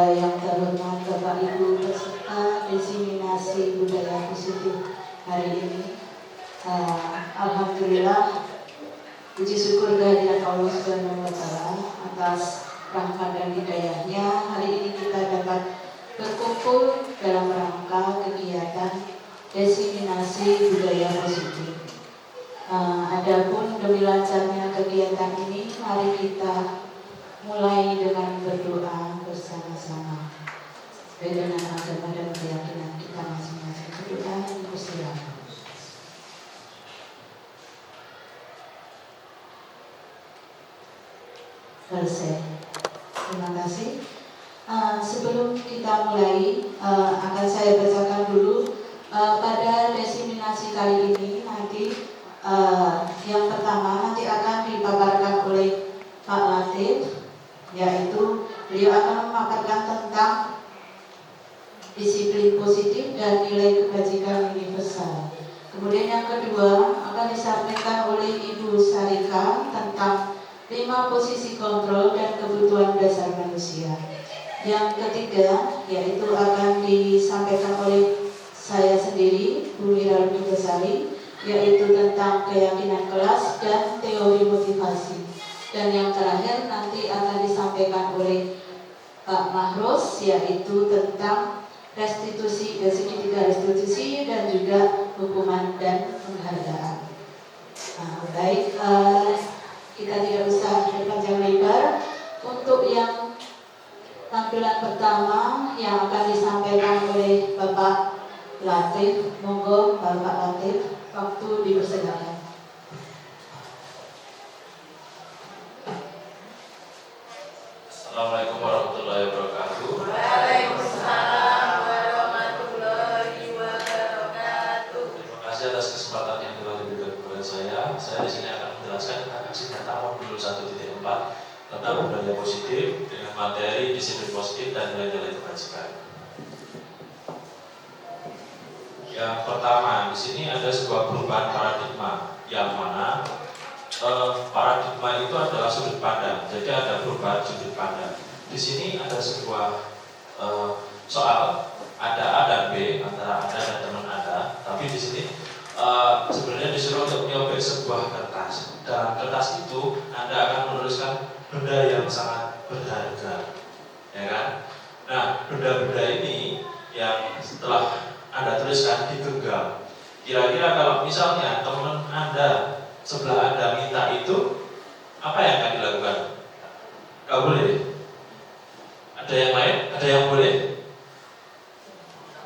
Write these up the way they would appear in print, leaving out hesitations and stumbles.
yang terhormat Bapak Ibu peserta diseminasi budaya positif hari ini. Alhamdulillah, puji syukur kehadirat Allah Subhanahu wa Ta'ala atas rahmat dan hidayahnya. Hari ini kita dapat berkumpul dalam rangka kegiatan diseminasi budaya positif. Adapun demi lancarnya kegiatan ini, mari kita mulai dengan berdoa bersama-sama dengan agama dan keyakinan kita masing-masing. Berdoa dan bersilakan. Selesai. Terima kasih. Sebelum kita mulai, akan saya bacakan dulu pada diseminasi kali ini. Nanti yang pertama nanti akan dipaparkan oleh Pak Latif, yaitu beliau akan memaparkan tentang disiplin positif dan nilai kebajikan universal. Kemudian yang kedua akan disampaikan oleh Ibu Sarika tentang 5 posisi kontrol dan kebutuhan dasar manusia. Yang ketiga yaitu akan disampaikan oleh saya sendiri, Bu Mira Besari, yaitu tentang keyakinan kelas dan teori motivasi. Dan yang terakhir nanti akan disampaikan oleh Pak Mahros, yaitu tentang restitusi, segitiga restitusi dan juga hukuman dan penghargaan. Baik, kita tidak usah berpanjang lebar. Untuk yang tampilan pertama yang akan disampaikan oleh Bapak Latif, monggo Bapak Latif, waktu dipersilakan. Assalamualaikum warahmatullahi wabarakatuh. Waalaikumsalam warahmatullahi wabarakatuh. Terima kasih atas kesempatan yang telah diberikan kepada saya. Saya di sini akan menjelaskan tentang aksi nyata modul 1.4 tentang budaya positif dengan materi disiplin positif dan nilai-nilai kebajikan. Yang pertama, di sini ada sebuah perubahan paradigma yang mana paradigma itu adalah sudut pandang. Jadi ada perubahan sudut pandang. Di sini ada sebuah soal, ada A dan B, antara Anda dan teman Anda. Tapi di sini sebenarnya disuruh untuk menyobek sebuah kertas. Dalam kertas itu Anda akan menuliskan benda yang sangat berharga, ya kan? Nah, benda-benda ini yang setelah Anda tuliskan digenggam. Kira-kira kalau misalnya teman Anda sebelah Anda minta itu, apa yang akan dilakukan? Gak boleh. Ada yang lain? Ada yang boleh?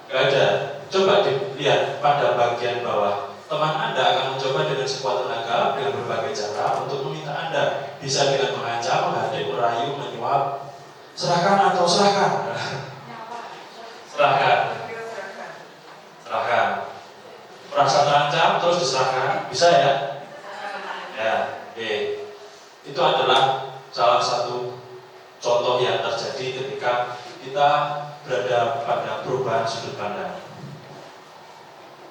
Gak ada. Coba dilihat pada bagian bawah. Teman Anda akan mencoba dengan sekuat tenaga, dengan berbagai cara untuk meminta Anda. Bisa dengan mengancam, menghadik, merayu, menyuap. Serahkan atau serahkan? Serahkan. Serahkan. Merasa terancam terus diserahkan. Bisa ya? Ya, itu adalah salah satu contoh yang terjadi ketika kita berada pada perubahan sudut pandang.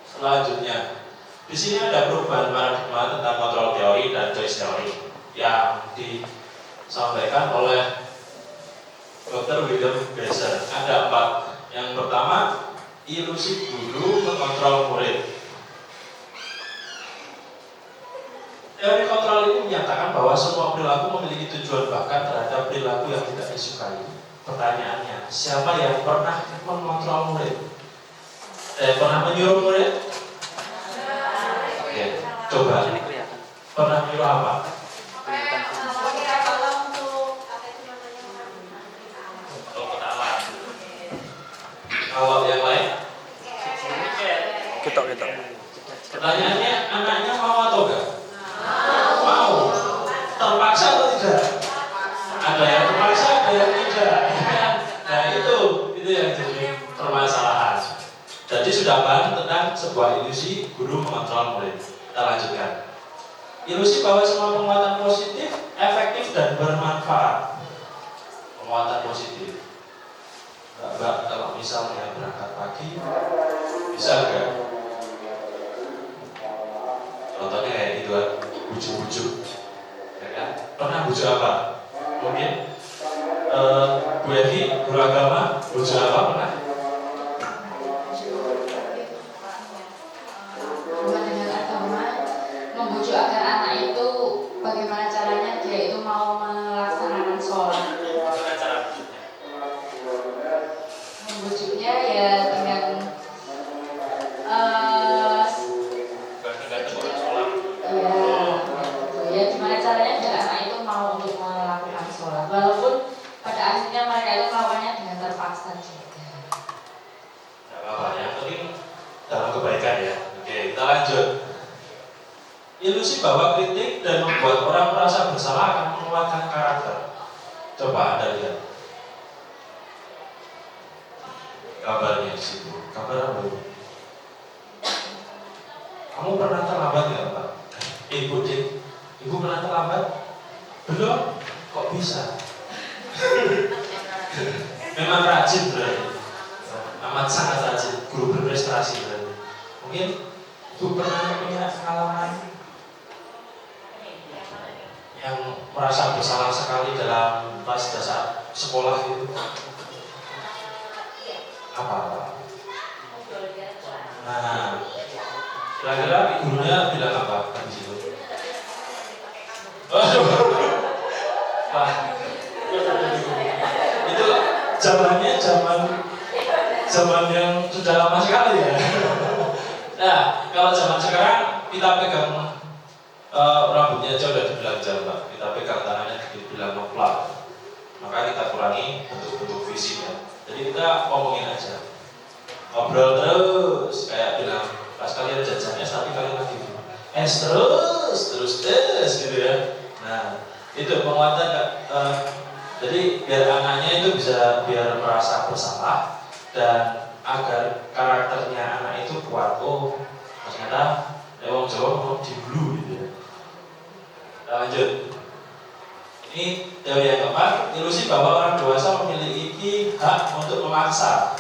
Selanjutnya, di sini ada perubahan paradigma tentang kontrol teori dan choice teori yang disampaikan oleh Dr. William Besser. Ada 4. Yang pertama, ilusi guru mengontrol murid. Teori kontrol ini menyatakan bahwa semua perilaku memiliki tujuan, bahkan terhadap perilaku yang tidak disukai. Pertanyaannya, siapa yang pernah mengontrol murid? Pernah menyuruh murid? Oke, coba. Pernah menyuruh apa? Kalau yang lain? Ketok. Pertanyaannya, anaknya mau atau enggak? Mau. Terpaksa atau tidak? Ada yang terpaksa, ada yang tidak. Nah itu yang jadi permasalahan. Jadi sudah bahas tentang sebuah ilusi guru mengontrol murid. Kita lanjutkan. Ilusi bahwa semua penguatan positif, efektif dan bermanfaat. Penguatan positif. Mbak, kalau misalnya berangkat pagi, bisa enggak? Contohnya kayak gitu kan, bujuk-bujuk, ya kan? Pernah bujuk apa? Mungkin Bu Evi, guru agama, ujian apa pernah? Dengan agama membujuk agar anak itu bagaimana caranya dia itu mau melaksanakan sholat. Gimana cara bujuknya? Membujuknya ya dengan Dengan teguran sholat. ya gimana caranya biar anak itu mau untuk melakukan sholat, walaupun pada akhirnya mereka itu melakukannya dengan terpaksa juga. Tidak apa-apa, yang penting dalam kebaikan ya. Oke, kita lanjut. Ilusi bahwa kritik dan membuat orang merasa bersalah akan menguatkan karakter. Coba Anda lihat gambarnya di situ. Gambar apa ini? Kamu pernah terlambat nggak, Pak? Ibu Dik, Ibu pernah terlambat? Belum? Kok bisa? Memang rajin berarti. Amat sangat rajin, guru berprestasi berarti. Mungkin Ibu pernah punya pengalaman yang merasa bersalah sekali dalam pas dasar sekolah itu? Apa? Nah, kira-kira gurunya bilang apa di situ? Wah, itu zamannya zaman yang sudah lama sekali ya. Nah, kalau zaman sekarang kita pegang rambutnya aja udah dibilang jambak, kita pegang tangannya dibilang ngeplak, maka kita kurangi bentuk-bentuk fisiknya. Jadi kita ngomongin aja, ngobrol terus, kayak bilang pas kalian jajan es tapi kalian lagi es terus gitu ya. Nah, itu penguatan jadi biar anaknya itu bisa biar merasa bersalah dan agar karakternya anak itu kuat. Oh, ternyata Wong Jawa mau dihulu gitu ya. Nah, lanjut. Ini teori yang keempat, ilusi bahwa orang dewasa memiliki hak untuk memaksa.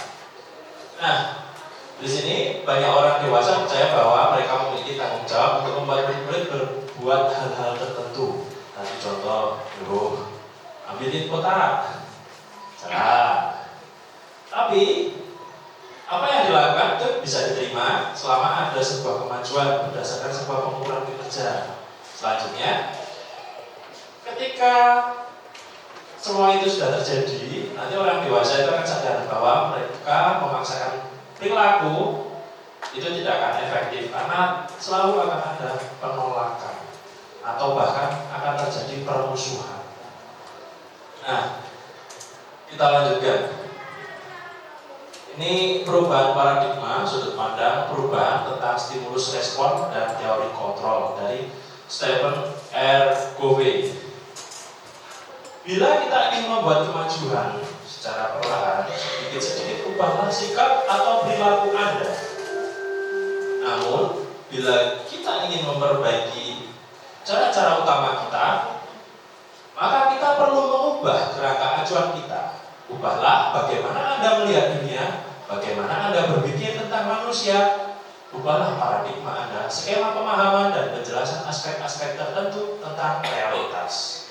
Nah, di sini banyak orang dewasa percaya bahwa mereka memiliki tanggung jawab untuk membuat murid berbuat hal-hal tertentu. Nanti contoh, ambilin kotak, salah. Tapi apa yang dilakukan itu bisa diterima selama ada sebuah kemajuan berdasarkan sebuah pengukuran kinerja. Selanjutnya, ketika semua itu sudah terjadi, nanti orang dewasa itu akan sadar bahwa mereka memaksakan perilaku itu tidak akan efektif karena selalu akan ada penolakan atau bahkan akan terjadi permusuhan. Nah, kita lanjutkan. Ini perubahan paradigma, sudut pandang, perubahan tentang stimulus respon dan teori kontrol dari Stephen R. Covey. Bila kita ingin membuat kemajuan secara perlahan, sedikit-sedikit ubahlah sikap atau perilaku Anda. Namun, bila kita ingin memperbaiki cara-cara utama kita, maka kita perlu mengubah kerangka acuan kita. Ubahlah bagaimana Anda melihat dunia, bagaimana Anda berpikir tentang manusia. Ubahlah paradigma Anda, skema pemahaman dan penjelasan aspek-aspek tertentu tentang realitas.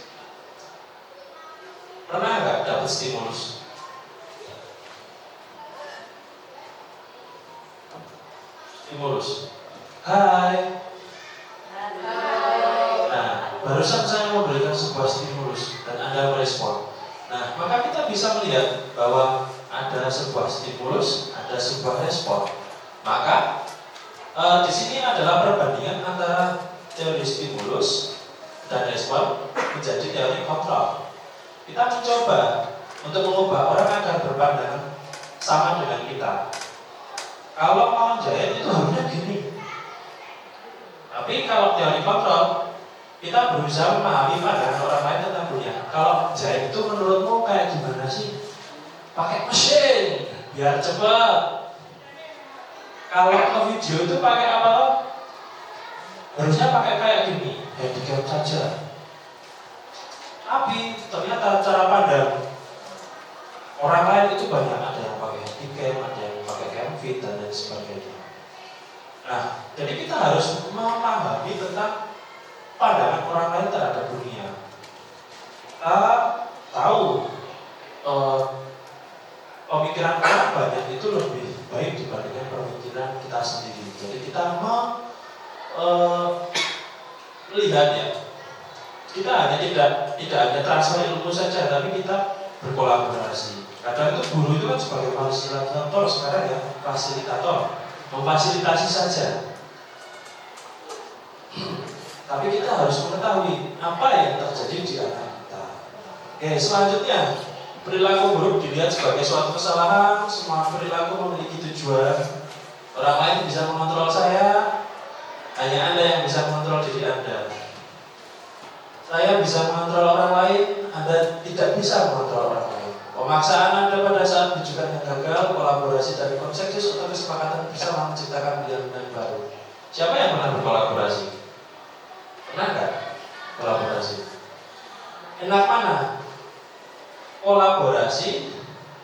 Pernah nggak dapat stimulus? Stimulus. Hai. Nah, barusan saya memberikan sebuah stimulus dan Anda merespon. Nah, maka kita bisa melihat bahwa ada sebuah stimulus, ada sebuah respon. Maka di sini adalah perbandingan antara teori stimulus dan respon menjadi teori kontrol. Kita mencoba untuk mengubah orang agar berpandangan sama dengan kita. Kalau mau jahit itu harusnya gini. Tapi kalau teori kontrol, kita berusaha memahami pandangan orang lain tentang dunia. Kalau jahit itu menurutmu kayak gimana sih? Pakai mesin biar cepat. Kalau ke video itu pakai apa? Harusnya pakai kayak gini, handicap saja. Tapi ternyata cara pandang orang lain itu banyak, ada yang pakai handicap, ada yang pakai camfit dan lain sebagainya. Nah, jadi kita harus memahami tentang pandangan orang lain terhadap dunia. Kita tahu pemikiran orang banyak itu lebih baik dibandingkan pemikiran kita sendiri. Jadi kita melihat ya, kita hanya tidak hanya transfer ilmu saja, tapi kita berkolaborasi. Kadang itu guru itu kan sebagai fasilitator sekarang ya, memfasilitasi saja. Tapi kita harus mengetahui apa yang terjadi di anak kita. Oke, selanjutnya perilaku buruk dilihat sebagai suatu kesalahan. Semua perilaku memiliki tujuan. Orang lain bisa mengontrol saya, hanya Anda yang bisa mengontrol diri Anda. Saya bisa mengontrol orang lain, Anda tidak bisa mengontrol orang lain. Pemaksaan Anda pada saat rujukan yang gagal, kolaborasi dari konsensus atau kesepakatan bersama menciptakan pilihan baru. Siapa yang pernah berkolaborasi? Pernah nggak kolaborasi? Enak mana? Kolaborasi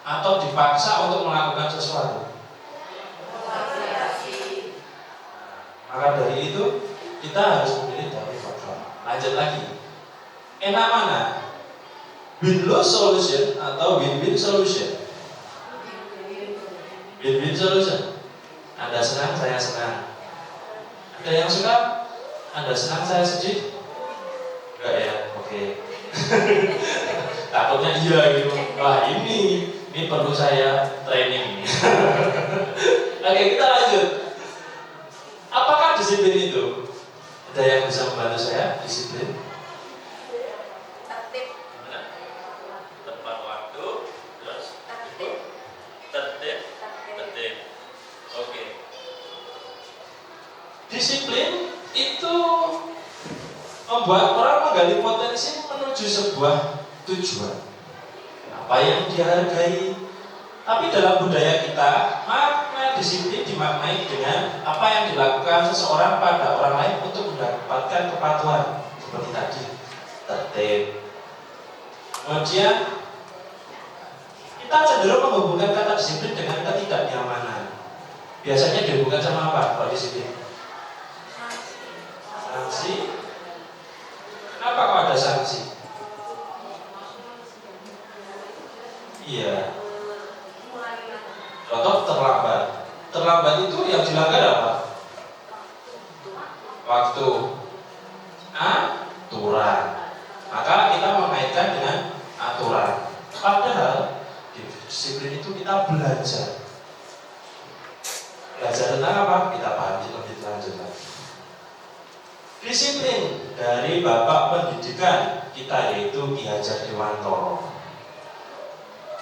atau dipaksa untuk melakukan sesuatu? Kolaborasi. Maka dari itu kita harus memilih dari faktor. Lanjut lagi. Enak mana? Win-lose solution atau win-win solution? Win-win solution. Anda senang, saya senang. Ada yang suka? Anda senang, saya sedih? Enggak ya? Oke. Takutnya iya gitu. Wah ini perlu saya training. Oke, kita lanjut. Apakah disiplin itu? Ada yang bisa membantu saya disiplin? Tertib. Tepat waktu, terus tertib. Oke. Disiplin itu membuat orang menggali potensi menuju sebuah tujuan. Apa yang dihargai. Tapi dalam budaya kita, makna disiplin dimaknai dengan apa yang dilakukan seseorang pada orang lain untuk mendapatkan kepatuhan. Seperti tadi, tertib. Kemudian kita cenderung menghubungkan kata disiplin dengan ketidaknyamanan. Biasanya dihubungkan sama apa kalau disiplin? Sanksi. Kenapa kok ada sanksi? Iya. Contoh terlambat. Terlambat itu yang dilanggar apa? Waktu. Aturan. Maka kita mengaitkan dengan aturan. Padahal di disiplin itu kita belajar. Belajar tentang apa? Kita pahami lebih lanjut lagi. Disiplin dari Bapak Pendidikan kita yaitu Ki Hajar Dewantoro.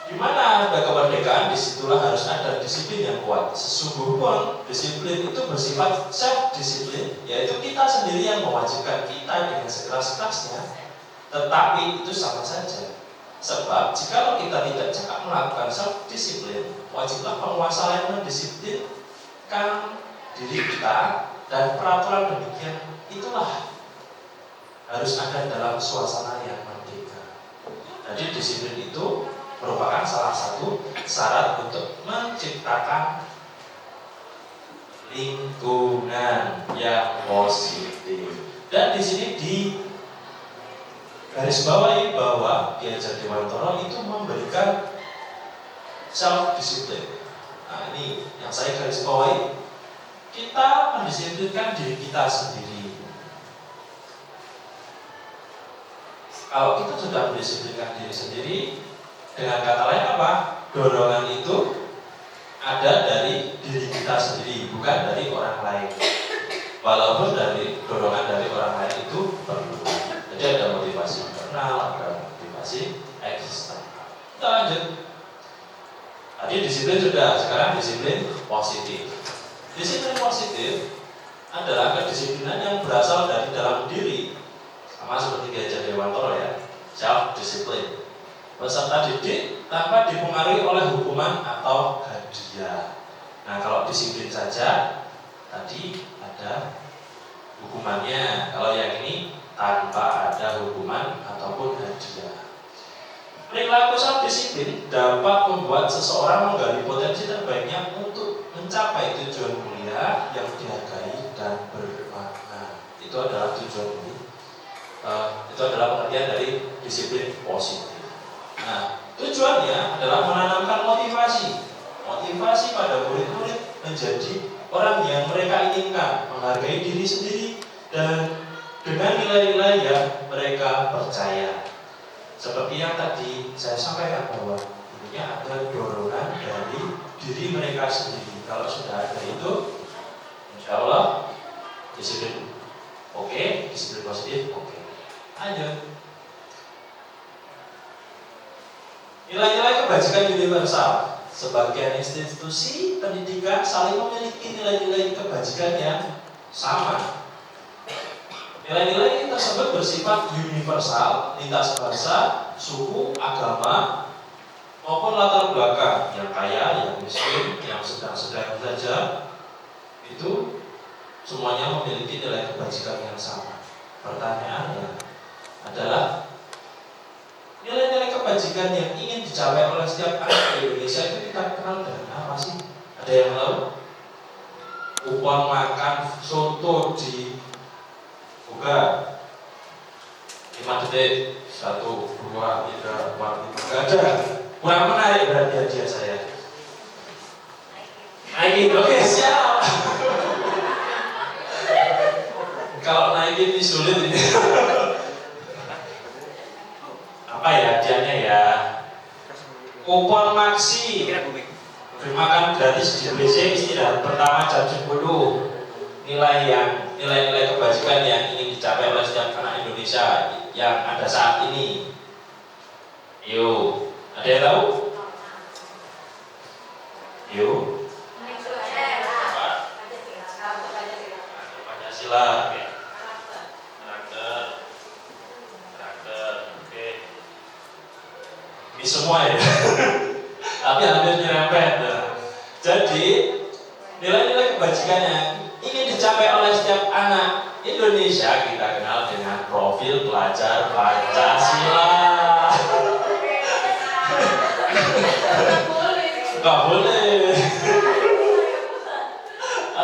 Di mana ada kemerdekaan, disitulah harus ada disiplin yang kuat. Sesungguhnya disiplin itu bersifat self-disiplin, yaitu kita sendiri yang mewajibkan kita dengan sekeras-kerasnya. Tetapi itu sama saja. Sebab jika kita tidak cekap melakukan self-disiplin, wajiblah penguasa lain mendisiplinkan diri kita, dan peraturan demikian itulah harus ada dalam suasana yang merdeka. Jadi disiplin itu merupakan salah satu syarat untuk menciptakan lingkungan yang positif. Dan di sini di garis bawahi bahwa Ki Hajar Dewantoro itu memberikan self discipline. Nah ini yang saya garis bawahi, kita mendisiplinkan diri kita sendiri. Kalau kita sudah mendisiplinkan diri sendiri, dengan kata lain apa? Dorongan itu ada dari diri kita sendiri, bukan dari orang lain. Walaupun dari dorongan dari orang lain itu perlu. Jadi ada motivasi internal, ada motivasi eksternal. Kita lanjut. Tadi disiplin sudah, sekarang disiplin positif. Disiplin positif adalah kedisiplinan yang berasal dari dalam diri. Sama seperti Ki Hajar Dewantoro ya, self discipline. Peserta didik tanpa dipengaruhi oleh hukuman atau hadiah. Nah kalau disiplin saja tadi ada hukumannya. Kalau yang ini tanpa ada hukuman ataupun hadiah. Perilaku self disiplin dapat membuat seseorang menggali potensi terbaiknya untuk mencapai tujuan kuliah yang dihargai dan bermakna. Itu adalah tujuan kuliah. Itu adalah pengertian dari disiplin positif. Nah, tujuannya adalah menanamkan motivasi menjadi orang yang mereka inginkan, menghargai diri sendiri, dan dengan nilai-nilai yang mereka percaya. Seperti yang tadi saya sampaikan bahwa ini ada dorongan dari diri mereka sendiri. Kalau sudah ada itu, insya Allah disiplin oke, disiplin positif oke. Lanjut. Nilai-nilai kebajikan universal. Sebagian institusi pendidikan saling memiliki nilai-nilai kebajikan yang sama. Nilai-nilai tersebut bersifat universal, lintas bangsa, suku, agama, maupun latar belakang, yang kaya, yang miskin, yang sedang-sedang saja, itu semuanya memiliki nilai kebajikan yang sama. Pertanyaannya adalah nilai-nilai kebajikan yang ingin dicapai oleh setiap anak di Indonesia itu kita kenal dengan apa sih? Ada yang tahu? Kupon makan soto di buka 5 detik, 1, 2, 3, 4, 5. Gak ada. Kurang menarik berarti hadiah saya. Naikin, oke siap. Kalau naikin ini sulit ini. Apa ya hadiahnya ya? Kupon maksi. Beri makan gratis di WC istirahat pertama jam 10. Nilai-nilai kebajikan yang ingin dicapai oleh setiap anak Indonesia yang ada saat ini. Yuk, ada yang tahu? Yuk. Pancasila. Karakter. Oke. Ini semua ya. Tapi hampir nyerempet. Jadi nilai-nilai kebajikan yang ingin dicapai oleh setiap anak Indonesia kita kenal dengan profil pelajar Pancasila. Nggak boleh.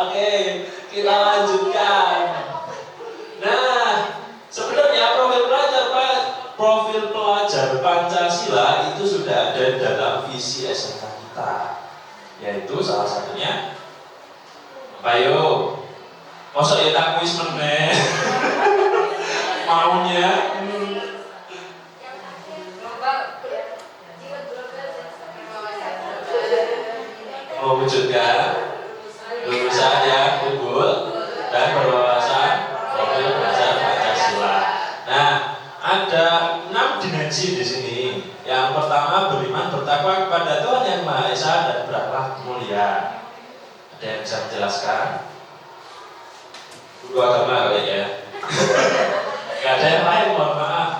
Oke, kita lanjutkan. Nah, sebenarnya profil pelajar Pancasila itu sudah ada dalam visi SMK kita, yaitu salah satunya ayo, masa ya tak kuis meneh maunya mewujudkan lulusan yang unggul dan berwawasan profil pelajar Pancasila. Nah, ada 6 dimensi di sini. Yang pertama, beriman bertakwa kepada Tuhan Yang Maha Esa dan berakhlak mulia. Ada yang bisa menjelaskan? Guru agama kali ya. Gak ada yang lain, mohon maaf.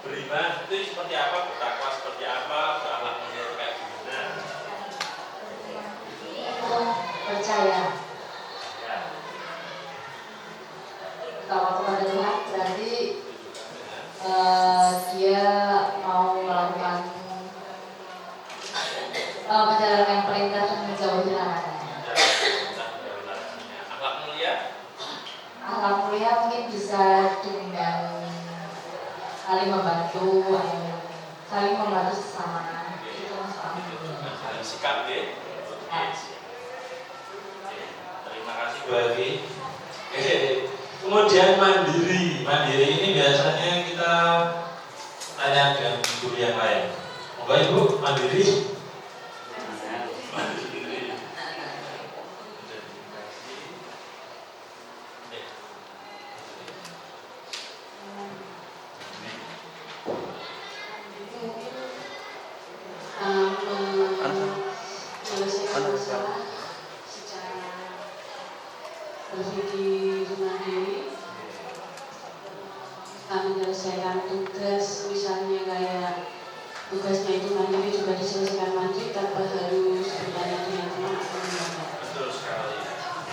Beriman itu seperti apa? Bertakwa seperti apa? Berakhlak mulia itu kayak gimana? Percaya. Bertakwa kepada Tuhan berarti dia mau melakukan menjalankan perintah dan menjauhi larangan. Akhlak mulia? Akhlak mulia mungkin bisa dengan saling membantu sesama. Itu masalah mulia. Saling sikap ya. Terima kasih Bu Evi. Kemudian mandiri. Mandiri ini biasanya kita tanya dengan guru yang lain. Moga Ibu mandiri. Menyelesaikan masalah secara berpikir mandiri, menyelesaikan tugas, misalnya kayak tugasnya itu mandiri juga diselesaikan mandiri tanpa harus bertanya dengan teman atau lembaga. Betul sekali.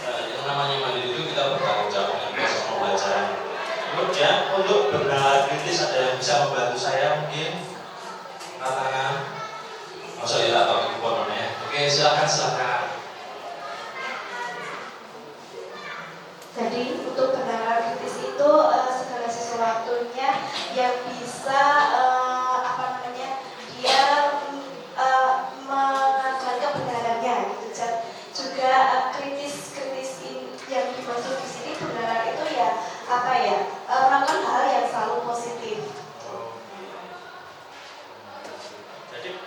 Yang namanya mandiri itu kita bertanggung jawab dengan proses pembelajaran. Kemudian untuk bernalar kritis ada yang bisa membantu saya mungkin tantangan. Masa ya atau kuponnya? Oke, silakan. Jadi untuk bernalar kritis itu segala sesuatunya yang bisa dia mengajar kebenaran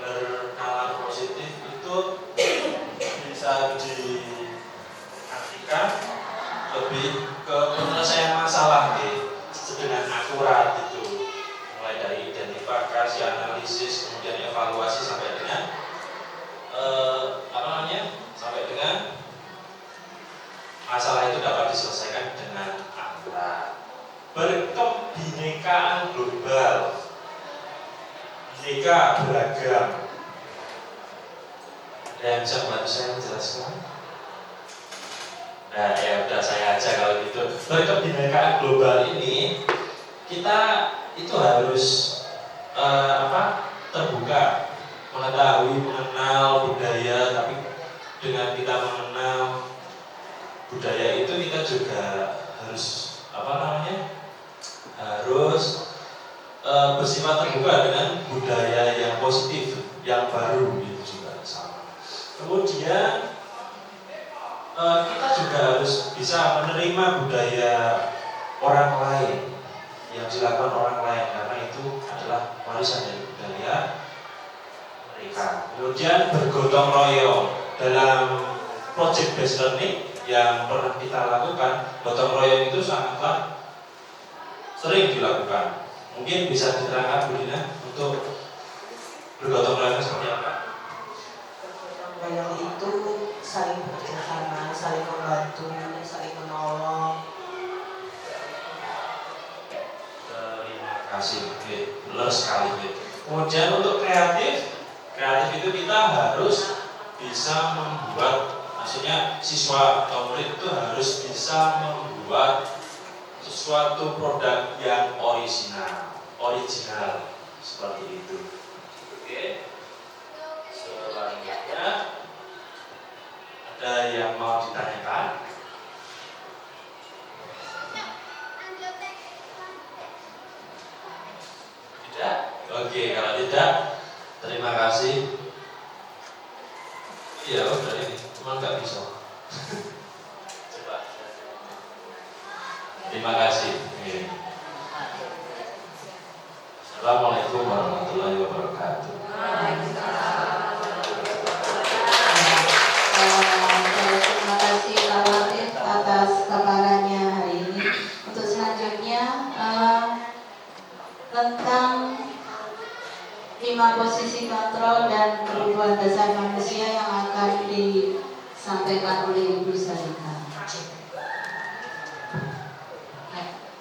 bernalar positif itu bisa diartikan lebih ke penyelesaian masalah dengan akurat itu, mulai dari identifikasi, analisis, kemudian evaluasi sampai dengan sampai dengan masalah itu dapat diselesaikan dengan akurat. Berkebinekaan global, bineka beragam. Ada yang bisa bantu saya menjelaskan? Nah, ya udah saya aja kalau gitu. Berkebinekaan global ini kita itu harus terbuka, mengetahui, mengenal budaya, tapi dengan kita mengenal budaya itu kita juga harus harus bersifat terbuka dengan budaya yang positif, yang baru itu juga sama. Kemudian kita juga harus bisa menerima budaya orang lain yang dilakukan orang lain, karena itu adalah warisan dari budaya mereka. Kemudian bergotong royong dalam project based learning yang pernah kita lakukan, gotong royong itu sangatlah sering dilakukan. Mungkin bisa diterangkan Bu Dina untuk bergotong royong seperti apa? Gotong royong itu saling bekerja sama, saling membantu, saling menolong. Terima kasih, benar sekali. Kemudian untuk kreatif itu kita harus bisa membuat, maksudnya siswa atau murid itu harus bisa membuat sesuatu produk yang original seperti itu. Oke. Selanjutnya ada yang mau ditanyakan? Tidak? Oke, kalau tidak, terima kasih. Iya, udah ini, cuma nggak bisa. Coba. Terima kasih. Assalamualaikum warahmatullahi wabarakatuh. Terima kasih Pak Latif atas paparannya hari ini. Untuk selanjutnya tentang 5 posisi kontrol dan kebutuhan dasar manusia yang akan disampaikan oleh Ibu Sarika.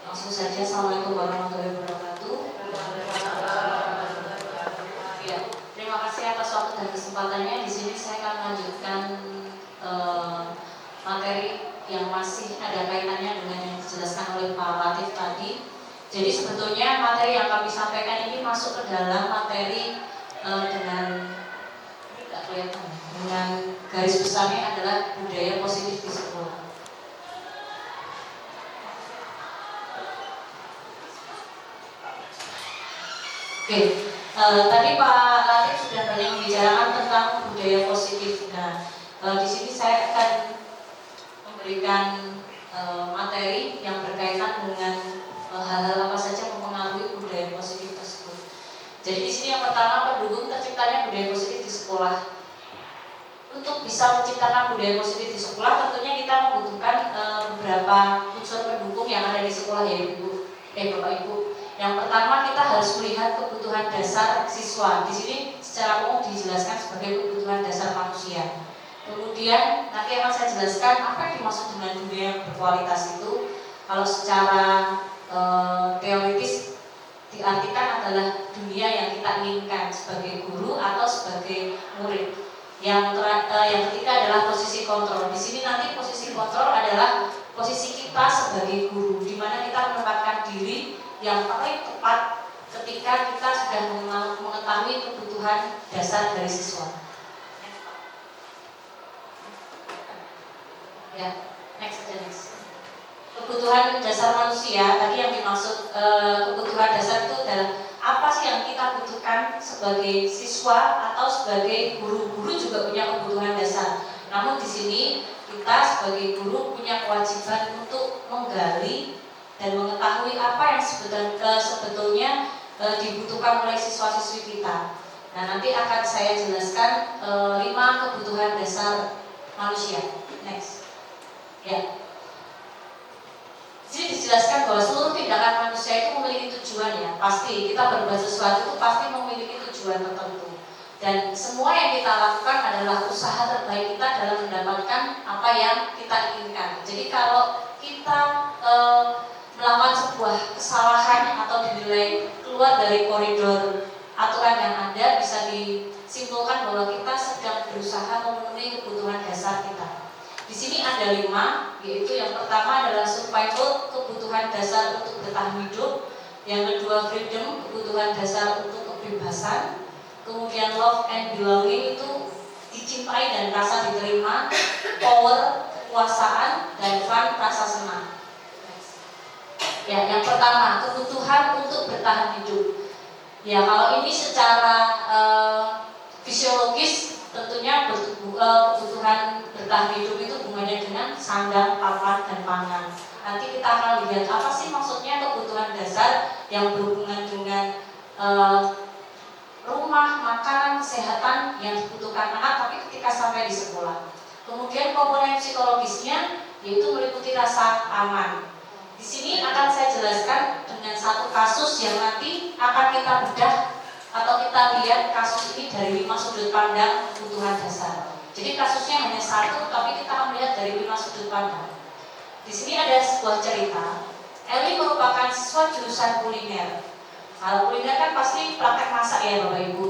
Langsung saja, Assalamualaikum warahmatullahi wabarakatuh. Ya, terima kasih atas waktu dan kesempatannya. Di sini saya akan melanjutkan materi yang masih ada kaitannya dengan yang dijelaskan oleh Pak Latif tadi. Jadi sebetulnya materi yang kami sampaikan ini masuk ke dalam materi dengan garis besarnya adalah budaya positif di sekolah. Oke, tadi Pak Latif sudah banyak membicarakan tentang budaya positif. Nah, di sini saya akan memberikan materi yang berkaitan dengan hal-hal apa saja yang mempengaruhi budaya positif tersebut. Jadi di sini yang pertama, pendukung terciptanya budaya positif di sekolah. Untuk bisa menciptakan budaya positif di sekolah, tentunya kita membutuhkan beberapa unsur pendukung yang ada di sekolah, ya Bapak Ibu. Yang pertama, kita harus melihat kebutuhan dasar siswa. Di sini secara umum dijelaskan sebagai kebutuhan dasar manusia. Kemudian nanti akan saya jelaskan apa yang dimaksud dengan budaya yang berkualitas itu. Kalau secara teoritis diartikan adalah dunia yang kita inginkan sebagai guru atau sebagai murid. Yang ketiga adalah posisi kontrol. Di sini nanti posisi kontrol adalah posisi kita sebagai guru, di mana kita menempatkan diri yang paling tepat ketika kita sudah mengetahui kebutuhan dasar dari siswa. Ya, next. Kebutuhan dasar manusia tadi yang dimaksud kebutuhan dasar itu adalah apa sih yang kita butuhkan sebagai siswa atau sebagai guru juga punya kebutuhan dasar. Namun di sini kita sebagai guru punya kewajiban untuk menggali dan mengetahui apa yang sebetulnya dibutuhkan oleh siswa-siswi kita. Nah, nanti akan saya jelaskan 5 kebutuhan dasar manusia. Next. Ya. Di sini dijelaskan bahwa seluruh tindakan manusia itu memiliki tujuan ya. Pasti kita berbuat sesuatu itu pasti memiliki tujuan tertentu. Dan semua yang kita lakukan adalah usaha terbaik kita dalam mendapatkan apa yang kita inginkan. Jadi kalau kita melakukan sebuah kesalahan atau dinilai keluar dari koridor aturan yang ada, bisa disimpulkan bahwa kita sedang berusaha memenuhi kebutuhan dasar kita. Di sini ada 5, yaitu yang pertama adalah survival, kebutuhan dasar untuk bertahan hidup. Yang kedua freedom, kebutuhan dasar untuk kebebasan. Kemudian love and belonging, itu dicintai dan rasa diterima. Power, kekuasaan, dan fun, rasa senang. Ya, yang pertama kebutuhan untuk bertahan hidup. Ya, kalau ini secara fisiologis tentunya kebutuhan bertahan hidup itu hubungannya dengan sandang, papan, dan pangan. Nanti kita akan lihat apa sih maksudnya kebutuhan dasar yang berhubungan dengan rumah, makanan, kesehatan yang dibutuhkan anak tapi ketika sampai di sekolah. Kemudian komponen psikologisnya yaitu meliputi rasa aman. Di sini akan saya jelaskan dengan satu kasus yang nanti akan kita bedah atau kita lihat kasus ini dari 5 sudut pandang kebutuhan dasar. Jadi kasusnya hanya satu, tapi kita akan melihat dari 5 sudut pandang. Di sini ada sebuah cerita. Eli merupakan siswa jurusan kuliner. Kalau kuliner kan pasti praktek masak ya Bapak Ibu.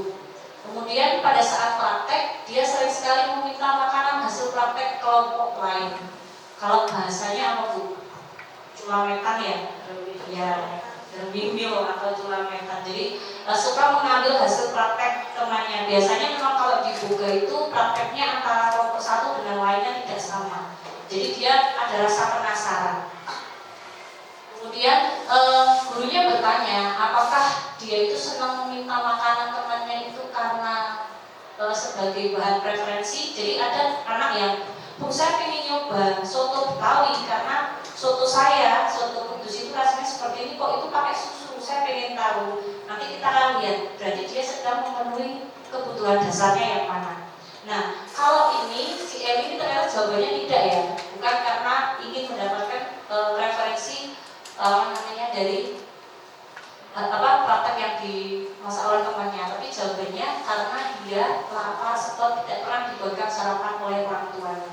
Kemudian pada saat praktek, dia sering sekali meminta makanan hasil praktek kelompok lain. Kalau bahasanya apa Bu? Culametan ya? Ya, bimbil atau culametan. Jadi suka mengambil hasil praktek temannya. Biasanya memang kalau di Buga itu prakteknya antara kelompok satu dengan lainnya tidak sama. Jadi dia ada rasa penasaran. Kemudian gurunya bertanya, apakah dia itu senang meminta makanan temannya itu karena sebagai bahan preferensi. Jadi ada anak yang, Bu, saya ingin nyoba soto Betawi karena soto saya, soto Kudus itu rasanya seperti ini, kok itu pakai susu, saya pengen tahu. Nanti kita akan lihat, berarti dia sedang memenuhi kebutuhan dasarnya yang mana. Nah, kalau ini, si Eli ini ternyata jawabannya tidak ya, bukan karena ingin mendapatkan referensi dari praktek yang dimasak oleh temannya, tapi jawabannya karena dia lapar setelah tidak pernah dibuatkan sarapan oleh orang tuanya.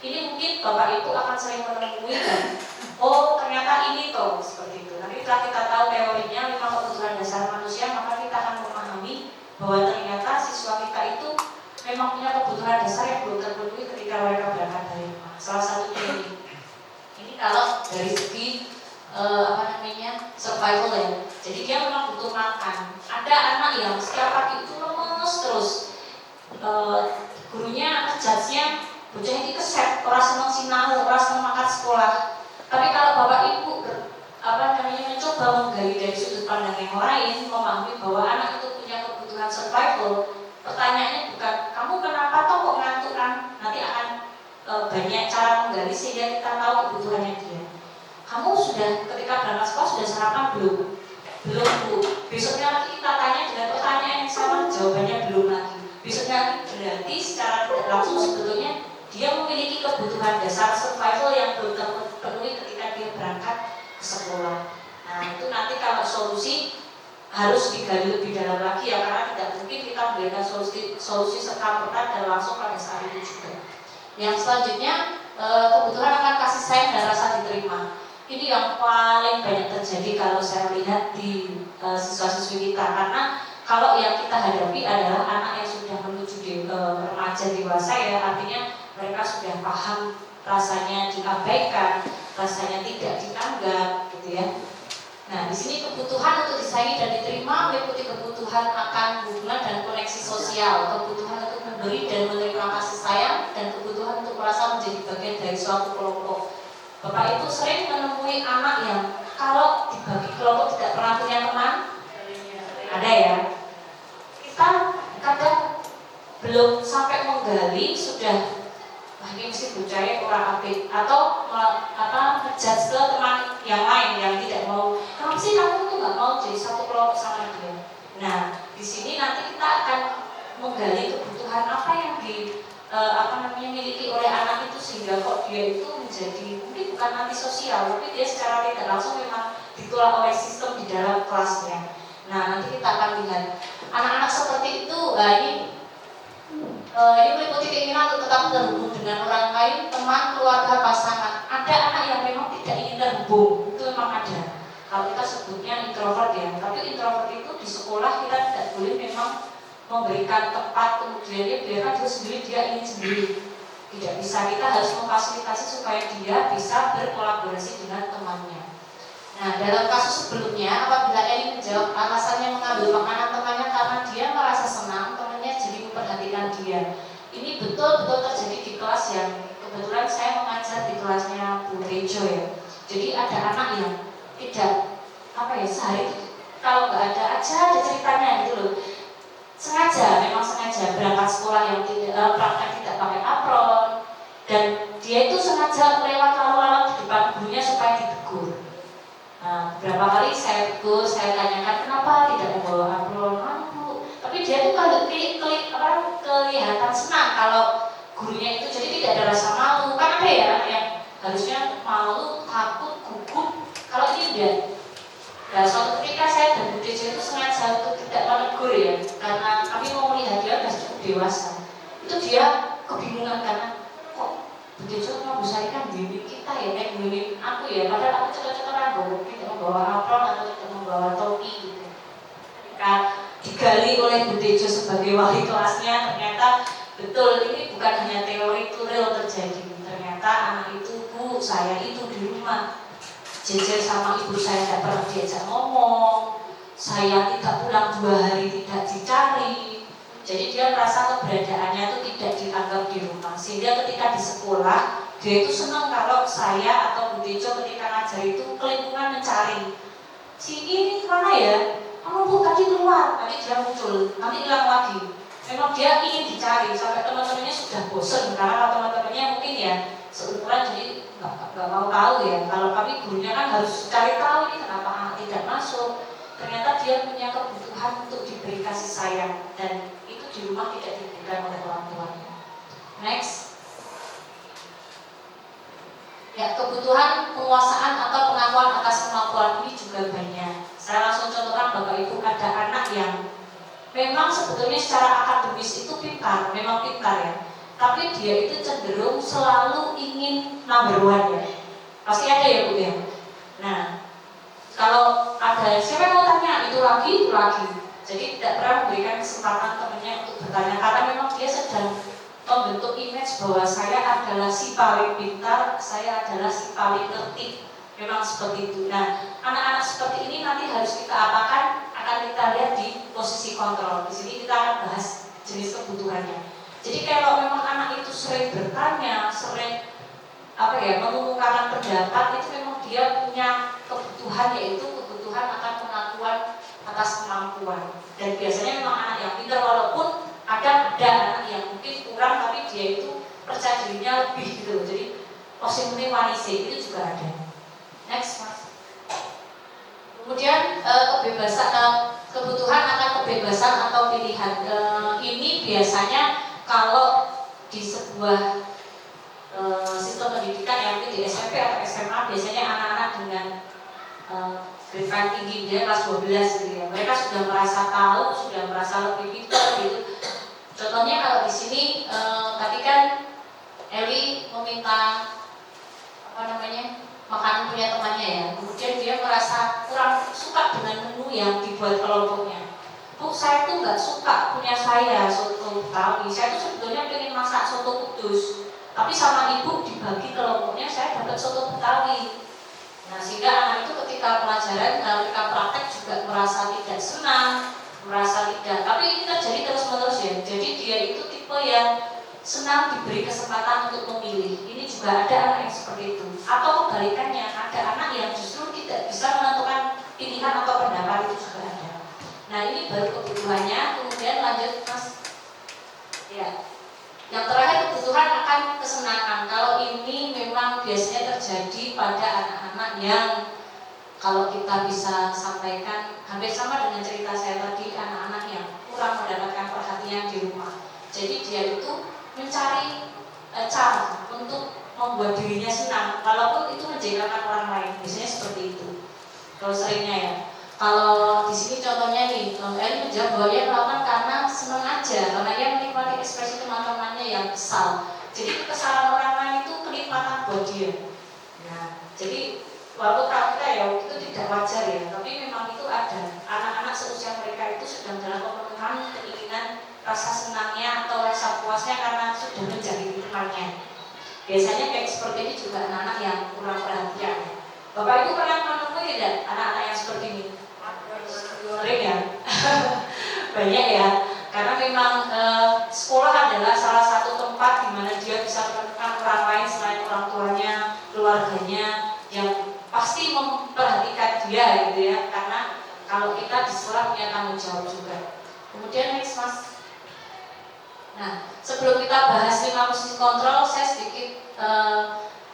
Ini mungkin Bapak Ibu akan sering menemui kan, oh ternyata ini toh seperti itu. Nanti setelah kita tahu teorinya 5 kebutuhan dasar manusia, maka kita akan memahami bahwa ternyata siswa kita itu memang punya kebutuhan dasar yang belum terpenuhi ketika mereka berangkat dari rumah. Salah satunya ini. Ini kalau dari segi survival ya. Jadi dia memang butuh makan. Ada anak yang setiap pagi itu lemes terus. Gurunya ngejudge-nya, bocah ini keset, orang seneng sinau, orang seneng makan sekolah. Tapi kalau Bapak Ibu mencoba menggali dari sudut pandang yang lain, memahami bahwa anak itu punya kebutuhan survival, pertanyaannya bukan kamu kenapa toh kok ngantukan. Nanti akan banyak cara menggali sehingga kita tahu kebutuhannya dia. Kamu sudah ketika berangkat sekolah sudah sarapan belum? Belum Bu. Besoknya lagi kita tanya dengan pertanyaan yang sama, jawabannya belum lagi. Besoknya lagi berarti secara tidak langsung sebetulnya dia memiliki kebutuhan dasar survival yang belum terpenuhi ketika dia berangkat ke sekolah. Nah itu nanti kalau solusi harus digali lebih dalam lagi ya, karena tidak mungkin kita memberikan solusi serta-merta dan langsung pada saat itu juga. Yang selanjutnya kebutuhan akan kasih sayang dan rasa diterima. Ini yang paling banyak terjadi kalau saya lihat di siswa-siswi kita, karena kalau yang kita hadapi adalah anak yang sudah menuju remaja dewasa ya, artinya mereka sudah paham rasanya diabaikan, rasanya tidak dianggap, gitu ya. Nah, di sini kebutuhan untuk disayangi dan diterima meliputi kebutuhan akan hubungan dan koneksi sosial, kebutuhan untuk memberi dan menerima kasih sayang, dan kebutuhan untuk merasa menjadi bagian dari suatu kelompok. Bapak Ibu sering menemui anak yang kalau dibagi kelompok tidak pernah punya teman? Ada ya? Kita kadang belum sampai menggali sudah ini mesti bocahnya kurang apik, atau ngejudge ke teman yang lain yang tidak mau. Kenapa sih kamu tuh nggak mau jadi satu kelompok sama dia? Nah, di sini nanti kita akan menggali kebutuhan apa yang miliki oleh anak itu sehingga kok dia itu menjadi mungkin bukan antisosial, tapi dia secara tidak langsung memang ditolak oleh sistem di dalam kelasnya. Nah, nanti kita akan lihat anak-anak seperti itu. Ini meliputi keinginan untuk tetap terhubung dengan orang lain, teman, keluarga, pasangan. Ada anak yang memang tidak ingin terhubung, itu memang ada. Kalau kita sebutnya introvert ya, tapi introvert itu di sekolah kita tidak boleh memang memberikan tempat, kemudian dia biarkan dia sendiri, dia ingin sendiri. Tidak bisa, kita harus memfasilitasi supaya dia bisa berkolaborasi dengan temannya. Nah, dalam kasus sebelumnya, apabila Eli menjawab alasannya mengambil makanan temannya karena dia merasa senang, temannya jadi memperhatikan dia. Ini betul-betul terjadi di kelas yang kebetulan saya mengajar di kelasnya Bu Tejo ya. Jadi ada anak yang tidak sehari kalau nggak ada ceritanya gitu loh. Memang sengaja berangkat sekolah yang praktek tidak pakai apron, dan dia itu sengaja lewat lalu-lalang di depan gurunya supaya ditegur. Nah, beberapa kali saya tegur, saya tanyakan kenapa tidak membawa apron, Bu. Tapi dia tuh kelihatan senang kalau gurunya itu, jadi tidak ada rasa malu. Kan ada ya yang harusnya malu, takut, gugup. Kalau ini enggak. Nah, suatu ketika saya dan Bu Tejo itu sengaja untuk tidak menegur ya, karena kami mau melihat dia sudah cukup dewasa. Itu dia kebingungan karena kok Bu Tejo sama Bu Sari kan bimbing kita ya, bimbing aku ya, padahal aku cetar-cetaran tidak membawa apron atau tidak membawa topi gitu. Ketika digali oleh Bu Tejo sebagai wali kelasnya, ternyata betul ini bukan hanya teori, itu real terjadi. Ternyata anak itu, Bu, saya itu di rumah jejer sama ibu saya tidak pernah diajak ngomong, saya tidak pulang 2 hari tidak dicari. Jadi dia merasa keberadaannya itu tidak dianggap di rumah, sehingga ketika di sekolah dia itu senang kalau saya atau Bu Tejo ketika ngajar itu kelingkungan mencari si ini mana ya, kamu Bu tadi keluar, nanti dia muncul, nanti hilang lagi. Memang dia ingin dicari sampai teman-temannya sudah bosan, karena kalau teman-temannya mungkin ya seumuran jadi nggak mau tahu ya. Kalau kami gurunya kan harus cari tahu ini kenapa anak tidak masuk. Ternyata dia punya kebutuhan untuk diberi kasih sayang, dan itu di rumah tidak diberikan oleh orang tuanya. Next. Ya, kebutuhan penguasaan atau pengakuan atas kemampuan ini juga banyak. Saya langsung contohkan Bapak Ibu, ada anak yang memang sebetulnya secara akademis itu pintar, memang pintar ya. Tapi dia itu cenderung selalu ingin number 1 ya. Pasti ada ya Bu ya. Nah, kalau ada siapa yang mau tanya itu lagi. Jadi tidak pernah memberikan kesempatan temannya untuk bertanya, karena memang dia sedang membentuk image bahwa saya adalah si paling pintar, saya adalah si paling ngerti. Memang seperti itu. Nah, anak-anak seperti ini nanti harus kita apakan, akan kita lihat di posisi kontrol. Di sini kita akan bahas jenis kebutuhannya. Jadi kalau memang anak itu sering bertanya, sering mengumumkan pendapat, itu memang dia punya kebutuhan, yaitu kebutuhan akan pengakuan atas kemampuan. Dan biasanya memang anak yang pintar, walaupun ada anak yang mungkin kurang, tapi dia itu percaya dirinya lebih gitu. Jadi positif wanise itu juga ada. Next, Mas. Kemudian kebutuhan akan kebebasan atau pilihan. Ini biasanya kalau di sebuah sistem pendidikan yang di SMP atau SMA, biasanya anak-anak dengan grade tinggi, dia kelas 12 gitu ya. Mereka sudah merasa tahu, sudah merasa lebih pintar gitu. Contohnya kalau di sini tadi kan Eli meminta makanan punya temannya ya. Kemudian dia merasa kurang suka dengan menu yang dibuat kelompoknya. Bu, saya tuh nggak suka punya saya soto Betawi. Saya tuh sebetulnya pengen masak soto Kudus, tapi sama ibu dibagi kelompoknya saya dapat soto Betawi. Nah, sehingga anak itu ketika pelajaran, ketika praktek juga merasa tidak senang, merasa tidak. Tapi ini terjadi terus-menerus ya. Jadi dia itu tipe yang senang diberi kesempatan untuk memilih. Ini juga ada anak yang seperti itu. Atau kebalikannya, ada anak yang justru tidak bisa menentukan pilihan atau pendapat, itu juga ada. Nah, ini baru kebutuhannya. Kemudian lanjut Mas. Ya. Yang terakhir kebutuhan akan kesenangan. Kalau ini memang biasanya terjadi pada anak-anak yang kalau kita bisa sampaikan hampir sama dengan cerita saya tadi, anak-anak yang yang di rumah. Jadi dia itu mencari cara untuk membuat dirinya senang, walaupun itu menjengkelkan orang lain. Biasanya seperti itu. Kalau seringnya ya. Kalau di sini contohnya nih, Eli menjawab bahwa ia melakukan karena senang aja, karena ia menikmati ekspresi teman-temannya yang kesal. Jadi kesalahan orang lain itu kenikmatan buat dia. Nah, jadi walaupun kita ya itu tidak wajar ya, tapi memang itu ada. Anak-anak seusia mereka itu sedang dalam pemenuhan keinginan rasa senangnya atau rasa puasnya karena sudah menjadi temannya. Biasanya kayak seperti ini juga anak-anak yang kurang perhatian. Bapak Ibu pernah menemui tidak anak-anak yang seperti ini? Sering ya? Banyak ya. Karena memang sekolah adalah salah satu tempat di mana dia bisa menemukan orang lain selain orang tuanya, keluarganya, yang pasti memperhatikan dia gitu ya. Karena kalau kita di sekolah punya tanggung jawab juga. Kemudian next Mas. Nah, sebelum kita bahas 5 posisi kontrol, saya sedikit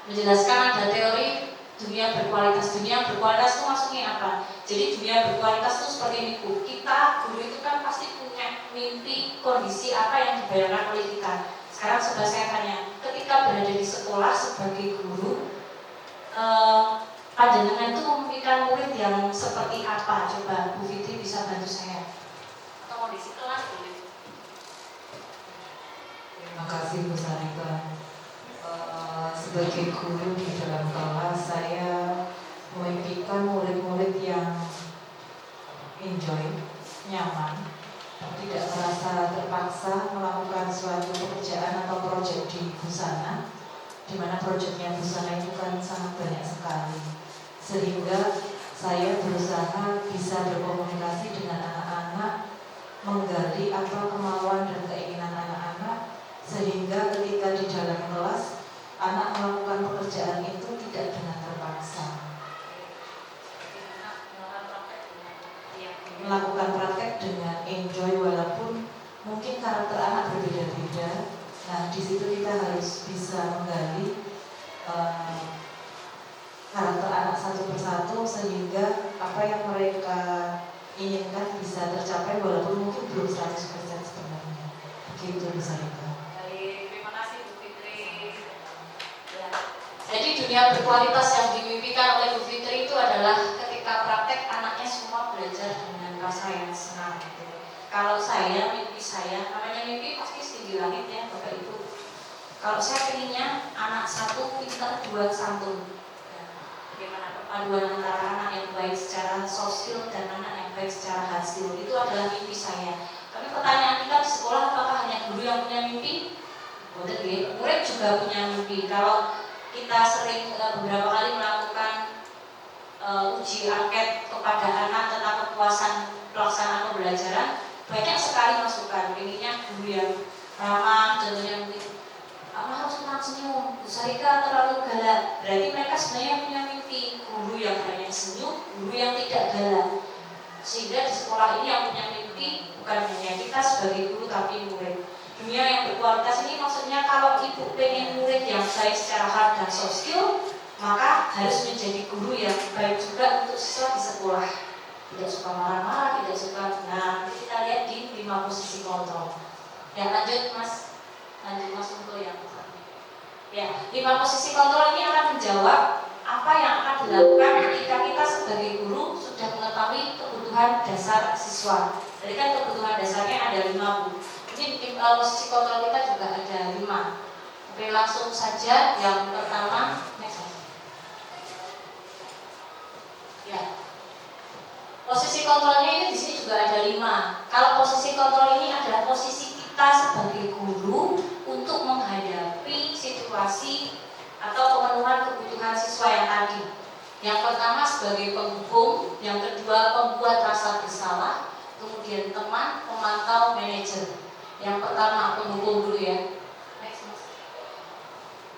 menjelaskan ada teori dunia berkualitas. Dunia berkualitas itu maksudnya apa? Jadi dunia berkualitas itu seperti ini Bu. Kita guru itu kan pasti punya mimpi, kondisi apa yang dibayangkan oleh kita. Sekarang coba saya tanya, ketika berada di sekolah sebagai guru, panjenengan itu memimpikan murid yang seperti apa? Coba Bu Fitri bisa bantu saya. Atau kondisi kelas boleh. Terima kasih Bu Sarika. Sebagai guru di dalam kelas, saya memimpikan murid-murid yang enjoy, nyaman, tidak merasa terpaksa melakukan suatu pekerjaan atau proyek di Busana, di mana proyeknya Busana itu kan sangat banyak sekali. Sehingga saya berusaha bisa berkomunikasi dengan anak-anak, menggali apa kemauan dan keinginan anak-anak, sehingga ketika di dalam kelas anak melakukan pekerjaan itu tidak dengan terpaksa. Melakukan praktek dengan enjoy walaupun mungkin karakter anak berbeda-beda. Nah, di situ kita harus bisa menggali karakter anak satu persatu sehingga apa yang mereka inginkan bisa tercapai walaupun mungkin belum 100% sebenarnya. Begitu Bu Sarika. Terima kasih Bu Fitri. Ya. Jadi dunia berkualitas yang dimimpikan oleh Bu Fitri itu adalah ketika praktek anaknya semua belajar dengan rasa yang senang. Gitu. Kalau saya, mimpi saya, namanya mimpi pasti setinggi langit ya Bapak Ibu. Kalau saya pinginnya anak satu pintar, dua santun. Ya. Bagaimana perpaduan antara anak yang baik secara soft skill dan anak yang baik secara hard skill, itu adalah mimpi saya. Tapi pertanyaan kita di sekolah, apakah hanya guru yang punya mimpi? Murid juga punya mimpi. Kalau kita sering beberapa kali melakukan uji angket kepada anak tentang kepuasan pelaksanaan pembelajaran, banyak sekali masukan. Intinya guru yang ramah, contohnya mungkin harus tenang senyum, Bu Sarika terlalu galak. Berarti mereka sebenarnya punya mimpi. Guru yang hanya senyum, guru yang tidak galak. Sehingga di sekolah ini yang punya mimpi bukan hanya kita sebagai guru tapi murid. Dunia yang berkualitas ini maksudnya kalau ibu pengen murid yang baik secara hard dan soft skill, maka harus menjadi guru yang baik juga untuk siswa di sekolah. Tidak suka marah-marah, tidak suka. Nah, kita lihat di 5 posisi kontrol. Ya, lanjut Mas untuk yang ya, 5 posisi kontrol ini akan menjawab apa yang akan dilakukan ketika kita sebagai guru sudah mengetahui kebutuhan dasar siswa. Jadi kan kebutuhan dasarnya ada 5 Bu. Ini posisi kontrol kita juga ada 5. Oke, langsung saja yang pertama. Next. Ya. Posisi kontrolnya ini di sini juga ada 5. Kalau posisi kontrol ini adalah posisi kita sebagai guru untuk menghadapi situasi atau pemenuhan kebutuhan siswa yang tadi. Yang pertama sebagai penghubung, yang kedua pembuat rasa bersalah, kemudian teman, pemantau, manajer. Yang pertama penghubung dulu ya. Next, Mas.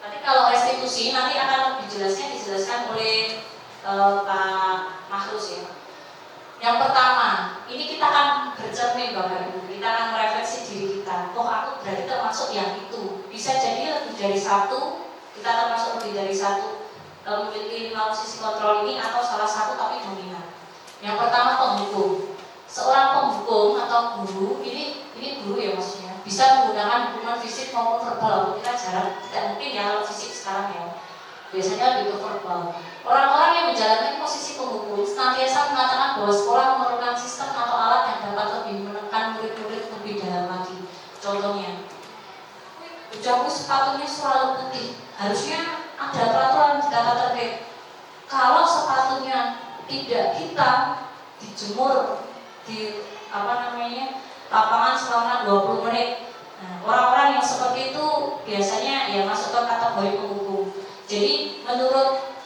Nanti kalau restitusi nanti akan lebih jelasnya dijelaskan oleh Pak Mahrus ya. Yang pertama, ini kita akan bercermin Bapak Ibu. Kita akan merefleksi diri kita. Oh, aku berarti termasuk yang itu. Bisa jadi lebih dari 1. Kita termasuk lebih dari 1 memiliki 5 posisi kontrol ini atau salah satu tapi dominan. Yang pertama penghubung. Seorang penghubung atau guru ini ini guru ya maksudnya, bisa menggunakan hukuman fisik maupun verbal. Kita jarang, tidak mungkin ya kalau fisik sekarang ya. Biasanya lebih ke verbal. Orang-orang yang menjalankan posisi penghukum senantiasa mengatakan bahwa sekolah memerlukan sistem atau alat yang dapat lebih menekan murid-murid lebih dalam lagi. Contohnya, ucapu sepatunya selalu putih. Harusnya ada peraturan di tata tertib. Kalau sepatunya tidak hitam, dijemur di lapangan selama 20 menit. Nah, orang-orang yang seperti itu biasanya ya masuk ke kategori penghukum. Jadi menurut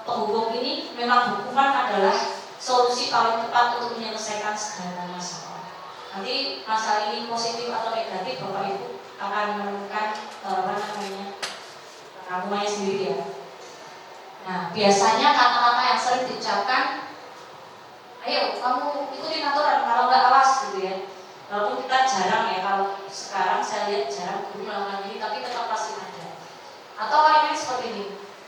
penghukum ini memang hukuman adalah solusi paling tepat untuk menyelesaikan segala masalah. Nanti masalah ini positif atau negatif, Bapak Ibu akan menemukan rangkumannya sendiri ya. Nah, biasanya kata-kata yang sering diucapkan, ayo kamu ikutin aturan, kalau nggak awas gitu ya. Walaupun kita jarang ya, kalau sekarang saya lihat jarang guru melakukan ini, tapi tetap pasti ada. Atau kalimat seperti ini,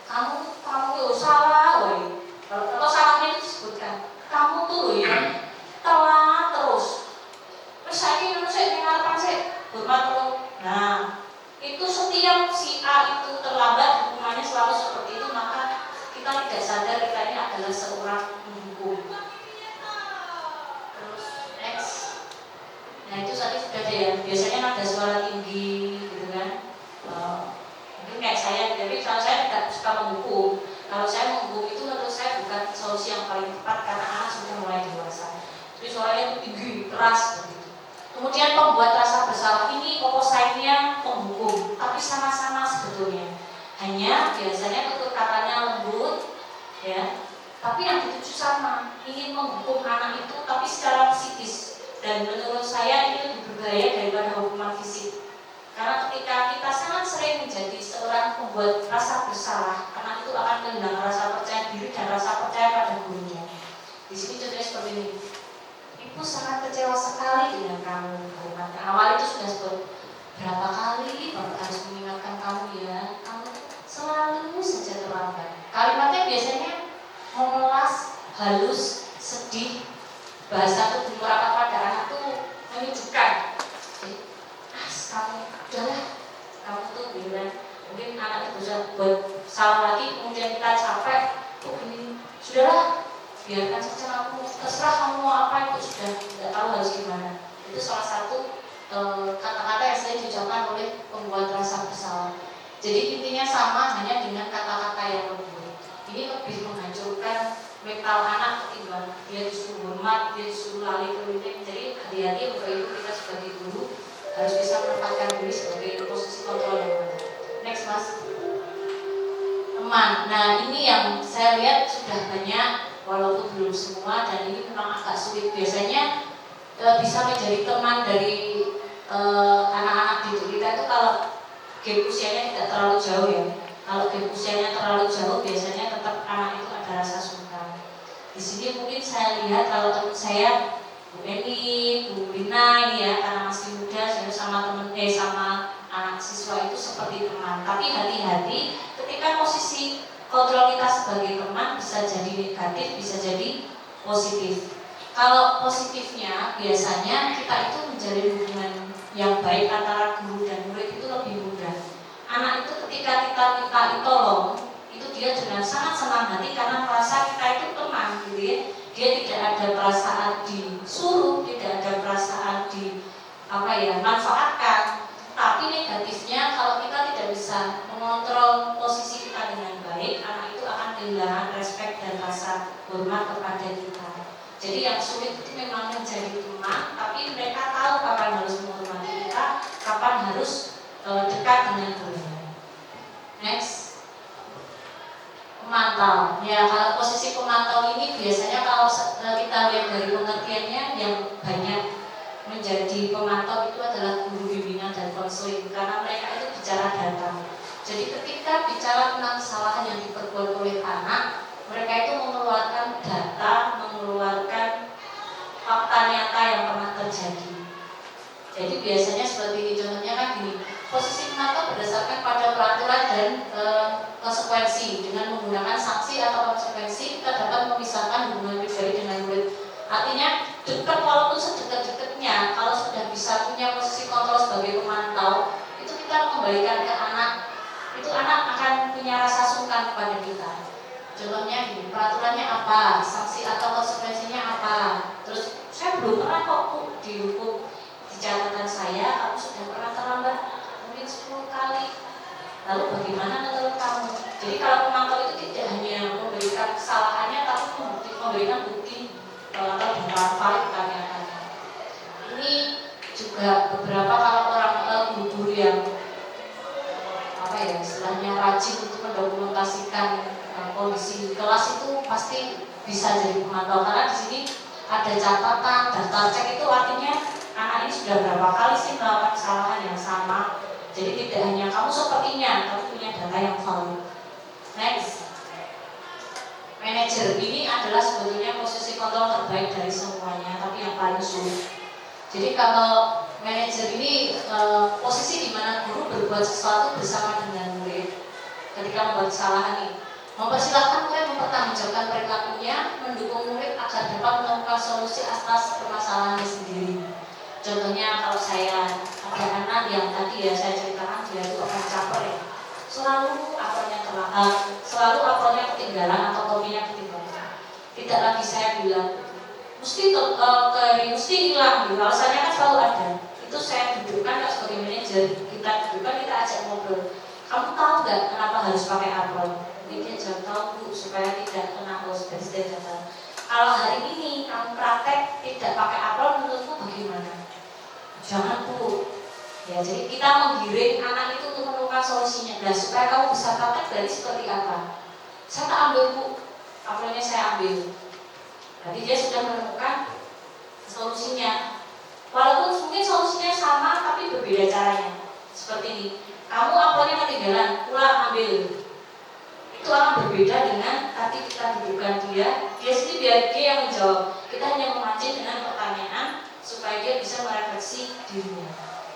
kamu yo salah, woy. Atau salahnya itu disebutkan, kamu tuh ya telat terus. Terus saya ini mengarahkan saya hormat terus. Nah, itu setiap si A itu terlambat, hukumannya selalu seperti itu, maka kita tidak sadar kita ini adalah seorang penghukum. Terus next. Nah itu tadi sudah ada ya, biasanya nada suara tinggi gitu kan. Mungkin kayak saya, tapi kalau saya tidak suka menghukum. Kalau saya menghukum itu menurut saya bukan solusi yang paling tepat karena anak sudah mulai dewasa. Jadi suaranya itu tinggi, keras begitu. Kemudian pembuat rasa bersalah ini opposite-nya penghukum, tapi sama-sama sebetulnya. Hanya biasanya tutur katanya lembut, ya. Tapi yang dituju sama, ingin menghukum anak itu, tapi secara psikis. Dan menurut saya ini lebih berbahaya daripada hukuman fisik. Karena ketika kita sangat sering menjadi seorang pembuat rasa bersalah, anak itu akan kehilangan rasa percaya diri dan rasa percaya pada gurunya. Di sini contohnya seperti ini. Ibu sangat kecewa sekali dengan kamu. Awal itu sudah sebut berapa kali Bapak harus mengingatkan kamu ya, kamu selalu saja terlambat. Kalimatnya biasanya memelas, halus, sedih. Bahasa tubuh merapat pada anak itu menyejukkan. Kamu udahlah, kamu tuh bilang mungkin anak itu bisa buat salah lagi, kemudian kita capek, begini, sudahlah, biarkan saja aku, terserah kamu mau apa itu sudah tidak tahu harus gimana. Itu salah satu kata-kata yang sering diucapkan oleh pembuat rasa bersalah. Jadi intinya sama, hanya dengan kata-kata yang lembut. Ini lebih menghancurkan mental anak ketimbang dia disuruh hormat, dia disuruh lari keliling. Jadi hati-hati Bapak Ibu, kita sebagai guru harus bisa menempatkan diri sebagai posisi kontrol yang benar. Next Mas. Teman. Nah ini yang saya lihat sudah banyak, walaupun belum semua, dan ini memang agak sulit. Biasanya bisa menjadi teman dari anak-anak didik kita itu kalau gap usianya tidak terlalu jauh ya. Kalau gap usianya terlalu jauh, biasanya tetap anak itu ada rasa sungkan. Di sini mungkin saya lihat kalau teman saya Bu Eni, Bu Lina ini ya, karena masih muda, saya sama sama anak siswa itu seperti teman. Tapi hati-hati ketika posisi kontrol kita sebagai teman bisa jadi negatif, bisa jadi positif. Kalau positifnya biasanya kita itu menjalin hubungan yang baik antara guru dan murid itu lebih mudah. Anak itu ketika kita minta ditolong, itu dia dengan sangat senang hati karena merasa kita itu teman gitu ya. Dia tidak ada perasaan disuruh, tidak ada perasaan manfaatkan. Tapi negatifnya kalau kita tidak bisa mengontrol posisi kita dengan baik, anak itu akan kehilangan respect dan rasa hormat kepada kita. Jadi yang sulit itu memang menjadi teman, tapi mereka tahu kapan harus menghormati kita, kapan harus dekat dengan gurunya. Next. Pemantau. Ya, kalau posisi pemantau ini biasanya kalau kita lihat dari pengertiannya yang banyak menjadi pemantau itu adalah guru bimbingan dan konseling karena mereka itu bicara data. Jadi ketika bicara tentang kesalahan yang diperbuat oleh anak, mereka itu mengeluarkan data, mengeluarkan fakta nyata yang pernah terjadi. Jadi biasanya seperti ini, contohnya kan gini, posisi pemantau berdasarkan pada peraturan dan konsekuensi. Dengan menggunakan sanksi atau konsekuensi, kita dapat memisahkan hubungan pribadi dengan murid. Artinya dekat, walaupun sedekat-dekatnya, kalau sudah bisa punya posisi kontrol sebagai pemantau, itu kita kembalikan ke anak, itu anak akan punya rasa sungkan kepada kita. Contohnya gini, peraturannya apa, sanksi atau konsekuensinya apa. Terus saya belum pernah kok Bu dihukum, di catatan saya kamu sudah pernah terlambat mungkin 10 kali. Lalu bagaimana menurut kamu? Jadi kalau pemantau itu tidak hanya memberikan kesalahannya, tapi memberikan bukti atau bukan valid tanya-tanya. Ini juga beberapa kalau orang guru yang apa ya istilahnya rajin untuk mendokumentasikan kondisi kelas itu pasti bisa jadi pemantau, karena di sini ada catatan, daftar cek, itu artinya anak ini sudah berapa kali sih melakukan kesalahan yang sama. Jadi tidak hanya kamu sepertinya, tapi punya data yang valid. Next, manajer ini adalah sebetulnya posisi kontrol terbaik dari semuanya, tapi yang paling sulit. Jadi kalau manajer ini posisi di mana guru berbuat sesuatu bersama dengan murid. Ketika membuat kesalahan ini, mempersilahkan murid mempertanggungjawabkan perilakunya, mendukung murid agar dapat menemukan solusi atas permasalahannya sendiri. Contohnya kalau saya ada anak yang tadi ya saya ceritakan dia itu akan caper ya, selalu apelnya telat, selalu apelnya ketinggalan atau topinya ketinggalan. Tidak lagi saya bilang mesti hilang, gitu. Alasannya kan selalu ada. Itu saya dudukkan nggak sebagai manajer, kita dudukkan, kita ajak ngobrol. Kamu tahu nggak kenapa harus pakai apel? Ini dia jawab tahu Bu, supaya tidak kena host dan data. Kalau hari ini kamu praktek tidak pakai apel, menurutmu bagaimana? Jangan Bu. Ya, jadi kita menggiring anak itu untuk menemukan solusinya. Nah, supaya kamu bisa praktek dari seperti apa? Saya tak ambil Bu, apelnya saya ambil. Jadi dia sudah menemukan solusinya. Walaupun mungkin solusinya sama, tapi berbeda caranya. Seperti ini, kamu apelnya ketinggalan, pulang ambil. Itu akan berbeda dengan tadi kita dudukkan dia sendiri biar dia yang menjawab. Kita hanya memancing dengan pertanyaan supaya dia bisa merefleksi dirinya.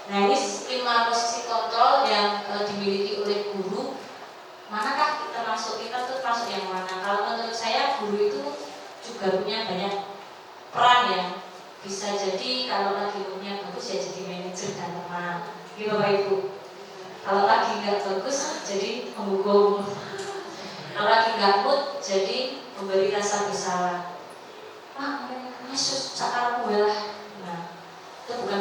Nah, ini 5 posisi kontrol yang dimiliki oleh guru. Manakah kita masuk yang mana? Kalau menurut saya guru itu juga punya banyak peran ya. Bisa jadi kalau lagi moodnya bagus ya jadi manajer dan teman. Gitu Bapak Ibu. Kalau lagi nggak bagus jadi penghukum. Kalau lagi nggak mood jadi memberi rasa bersalah. Yesus sekarang gue lah. Nah, itu bukan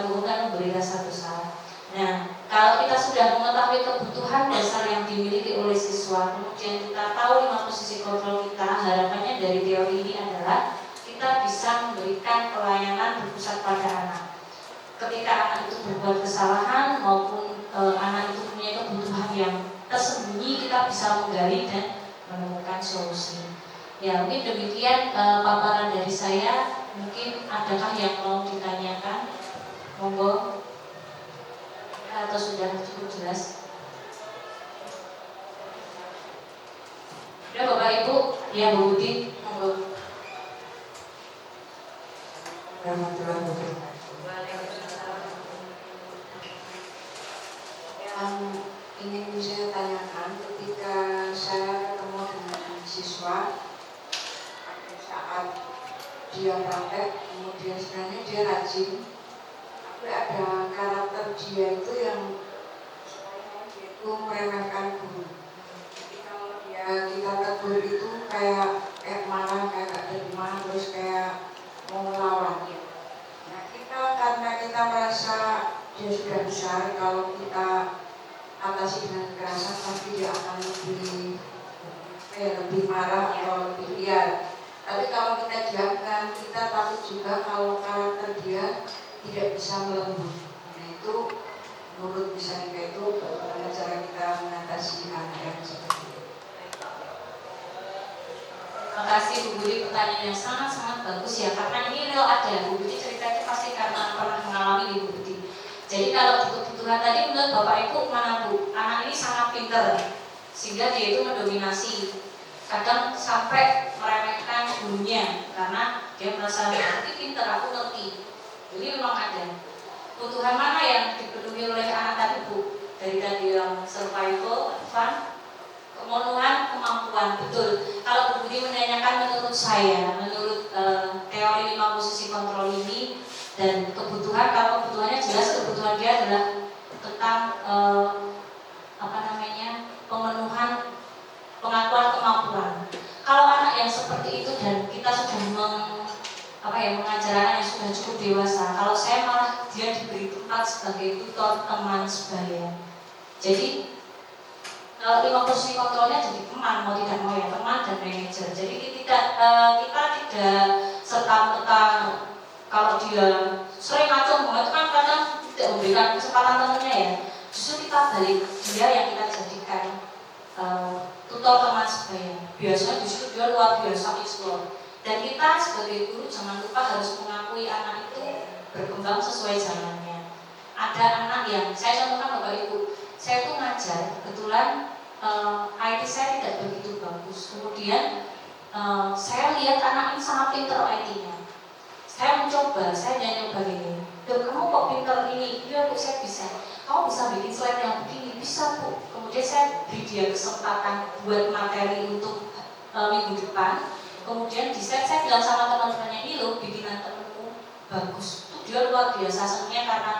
memberi rasa bersalah. Nah, kalau kita sudah mengetahui kebutuhan dasar yang dimiliki oleh siswa, kemudian kita tahu 5 posisi kontrol kita, harapannya dari teori ini adalah kita bisa memberikan pelayanan berpusat pada anak. Ketika anak itu berbuat kesalahan maupun anak itu punya kebutuhan yang tersembunyi, kita bisa menggali dan menemukan solusi. Ya, mungkin demikian paparan dari saya. Mungkin adakah yang mau ditanyakan? Monggo. Atau sudah cukup jelas? Ya Bapak Ibu, ya Bu Budi, monggo. Warahmatullahi wabarakatuh. Yang ingin saya tanyakan ketika saya ketemu dengan siswa saat dia praktek, kemudian sebenarnya dia rajin, tapi ada karakter dia itu yang itu meremehkan guru. Jadi kalau kita tegur itu kayak marah, kayak gak terima, terus kayak mau melawan. Nah, karena kita merasa dia sudah besar, kalau kita atasi dengan kekerasan pasti dia akan lebih marah atau lebih liar. Tapi kalau kita diamkan, kita takut juga kalau karakter dia tidak bisa melembut. Nah, itu menurut misalnya itu bagaimana cara kita mengatasi anak yang seperti itu. Terima kasih Bu Budi, pertanyaan yang sangat-sangat bagus ya, karena ini real ada. Bu Budi cerita itu pasti karena pernah mengalami di Bu Budi. Jadi kalau kebutuhan tadi menurut Bapak Ibu mana Bu? Anak ini sangat pintar, sehingga dia itu mendominasi. Kadang sampai meremehkan gurunya karena dia merasa nanti pintar, aku ngerti. Jadi memang ada. Kebutuhan mana yang dipenuhi oleh anak tadi Bu? Dari tadi yang survival, fun, kemenuhan, kemampuan, betul. Kalau Bu Budi menanyakan menurut saya, menurut teori 5 posisi kontrol ini, dia adalah tentang pemenuhan pengakuan kemampuan. Kalau anak yang seperti itu dan kita sudah mengajar anak yang sudah cukup dewasa, kalau saya malah dia diberi tempat sebagai tutor teman sebaya. Jadi kalau 5 posisi kontrolnya jadi teman, mau tidak mau ya teman dan manajer. Jadi kita tidak serta-merta kalau dia sering ngaco itu kan kadang tidak memberikan kesempatan temannya ya. Justru kita balik dia yang kita jadikan tutor teman sebaya. Biasanya justru dia luar biasa explore. Dan kita sebagai guru jangan lupa harus mengakui anak itu berkembang sesuai zamannya. Ada anak yang saya contohkan Bapak Ibu, saya tuh ngajar, kebetulan IT saya tidak begitu bagus. Kemudian saya lihat anak ini sangat pintar IT-nya. Saya mencoba, saya nyoba gini. Kamu kok pintar ini? Iya Bu, saya bisa. Kamu bisa bikin slide yang begini? Bisa Bu. Kemudian saya beri dia kesempatan buat materi untuk minggu depan. Kemudian di slide saya bilang sama teman-temannya, ini loh bikinan temanmu bagus. Itu dia luar biasa senangnya karena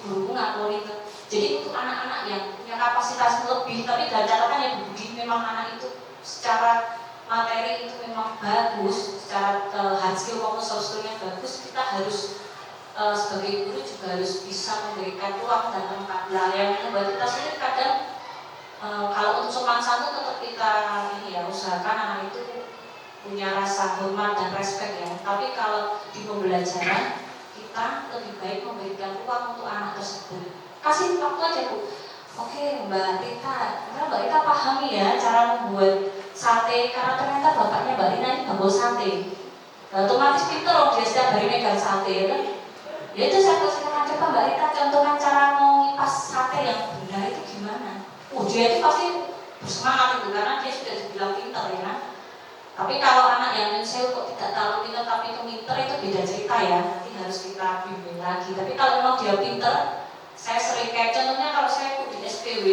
guruku ngakoni itu. Jadi untuk anak-anak yang punya kapasitas lebih, tapi dalam catatan yang berbudi, memang anak itu secara materi itu memang bagus, secara hard skill maupun soft skill-nya bagus, kita harus sebagai guru juga harus bisa memberikan ruang dan tempat. Nah, yang membuat kita sulit kadang kalau untuk sopan santun tetap kita usahakan anak itu punya rasa hormat dan respect ya. Tapi kalau di pembelajaran kita lebih baik memberikan ruang untuk anak tersebut. Kasih waktu aja Bu. Oke Mbak Rita pahami ya cara membuat sate karena ternyata bapaknya Mbak Rita ini bagol sate. Otomatis pinter loh dia setiap hari megang sate ya kan. Ya itu saya kasihkan coba Mbak Rita contohkan cara mengipas sate yang benar itu gimana. Dia itu pasti bersemangat itu karena dia sudah dibilang pinter ya kan. Tapi kalau anak yang saya kok tidak terlalu pinter tapi pinter itu beda cerita ya. Nanti harus kita bimbing lagi. Tapi kalau memang dia pinter, saya sering kayak contohnya kalau saya ikut di SPW,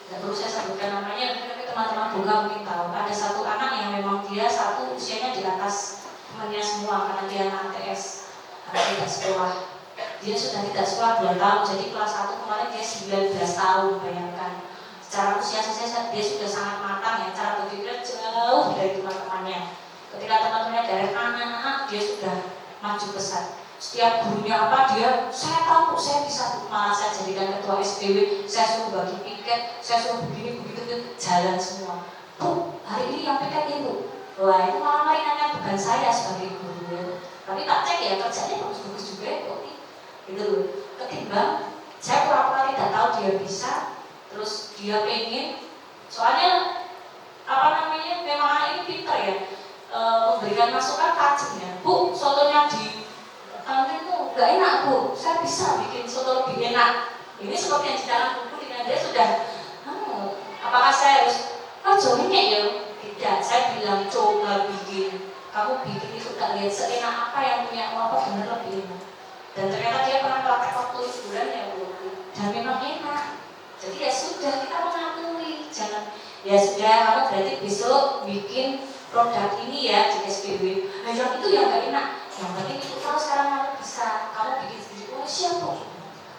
tidak perlu saya sebutkan namanya, tapi teman-teman buka mungkin tahu. Ada satu anak yang memang dia usianya di atas temannya semua karena dia anak TS, anak tidak sekolah. Dia sudah tidak sekolah 2 tahun, jadi kelas 1 kemarin dia 19 tahun, bayangkan. Secara usia dia sudah sangat matang ya, cara berpikirnya jauh dari teman-temannya. Ketika teman-temannya dari anak-anak, dia sudah maju pesat. Setiap gurunya saya tahu saya bisa malah saya jadikan ketua SPW, saya suruh bagi piket, saya suruh begini begitu jalan semua. Bu, hari ini yang piket Ibu. Wah itu malah mainannya bukan saya sebagai guru ya. Tapi tak cek ya kerjanya bagus-bagus juga ya kok. Gitu loh. Ketimbang saya pura-pura tidak tahu dia bisa, terus dia pengen, soalnya memang anak ini pintar ya, memberikan masukan tajam ya. Bu, sotonya di itu nggak enak Bu, saya bisa bikin soto lebih enak. Ini seperti yang di dalam buku dengan dia sudah apakah saya harus jominya ya? Tidak, saya bilang coba bikin. Kamu bikin itu gak lihat seenak apa yang punya apa benar lebih enak. Dan ternyata dia pernah praktek waktu bulan ya Bu, dan memang enak. Jadi ya sudah kita mengakui, jangan ya sudah kamu berarti besok bikin produk ini ya di SPW. Nah yang itu yang gak enak. Yang penting itu kalau sekarang kamu bisa, kamu bikin sendiri. Oh siap Bu.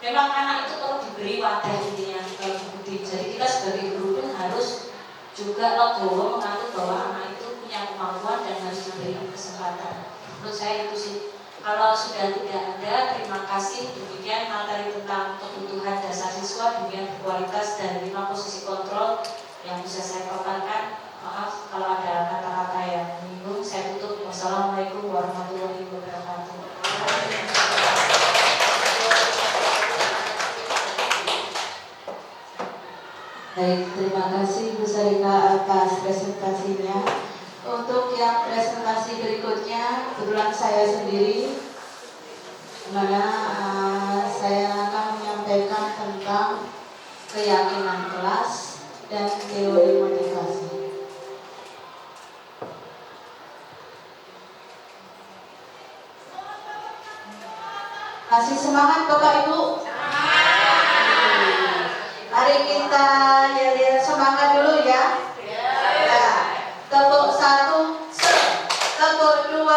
Memang anak itu perlu diberi wadah intinya budi. Jadi kita sebagai guru pun harus juga legowo mengatur bahwa anak itu punya kemampuan dan harus diberikan kesempatan. Menurut saya itu sih. Kalau sudah tidak ada, terima kasih. Demikian materi tentang kebutuhan dasar siswa dengan berkualitas dan 5 posisi kontrol yang bisa saya paparkan. Maaf kalau ada kata-kata yang menyinggung. Saya tutup. Wassalamualaikum warahmatullahi wabarakatuh. Baik, terima kasih Bu Sarika atas presentasinya. Untuk yang presentasi berikutnya, kebetulan saya sendiri, dimana saya akan menyampaikan tentang keyakinan kelas dan teori motivasi. Kasih semangat Bapak Ibu. Mari kita ya semangat dulu ya. Tepuk 1, tepuk 2,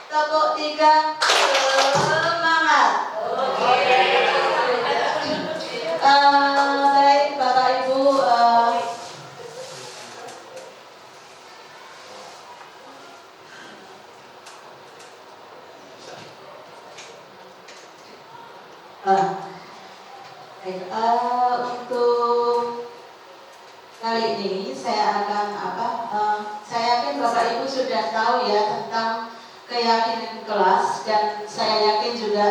tepuk 3, semangat. Baik Bapak Ibu, untuk kali ini saya akan saya yakin Bapak Ibu sudah tahu ya tentang keyakinan kelas, dan saya yakin juga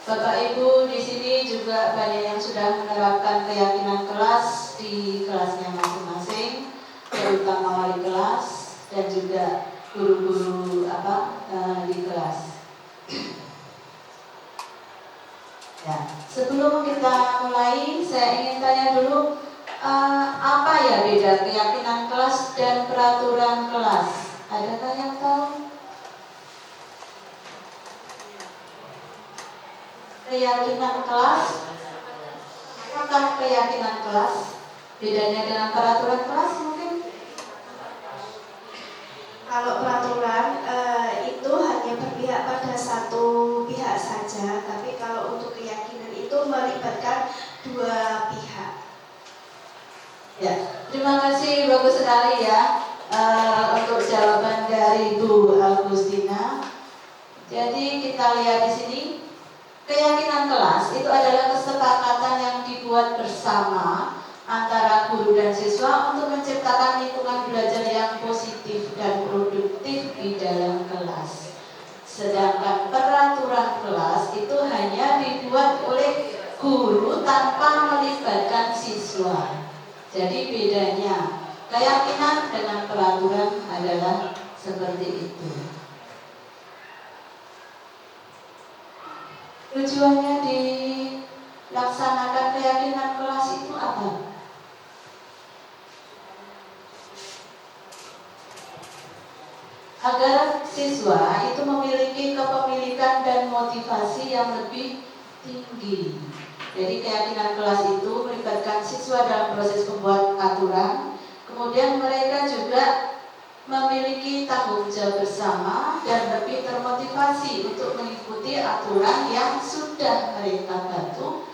Bapak Ibu di sini juga banyak yang sudah menerapkan keyakinan kelas di kelasnya masing-masing, terutama wali kelas dan juga guru-guru di kelas. Ya, sebelum kita mulai, saya ingin tanya dulu, apa ya beda keyakinan kelas dan peraturan kelas? Adakah yang tahu? Keyakinan kelas, apakah keyakinan kelas bedanya dengan peraturan kelas mungkin? Kalau peraturan itu hanya berpihak pada satu pihak saja, tapi kalau untuk keyakinan itu melibatkan dua pihak. Ya, terima kasih, bagus sekali ya untuk jawaban dari Bu Agustina. Jadi kita lihat di sini, keyakinan kelas itu adalah kesepakatan yang dibuat bersama antara guru dan siswa untuk menciptakan lingkungan belajar yang positif dan produktif di dalam kelas. Sedangkan peraturan kelas itu hanya dibuat oleh guru tanpa melibatkan siswa. Jadi bedanya keyakinan dengan peraturan adalah seperti itu. Tujuannya dilaksanakan keyakinan kelas itu apa? Agar siswa itu memiliki kepemilikan dan motivasi yang lebih tinggi. Jadi keyakinan kelas itu melibatkan siswa dalam proses membuat aturan, kemudian mereka juga memiliki tanggung jawab bersama dan lebih termotivasi untuk mengikuti aturan yang sudah mereka bantu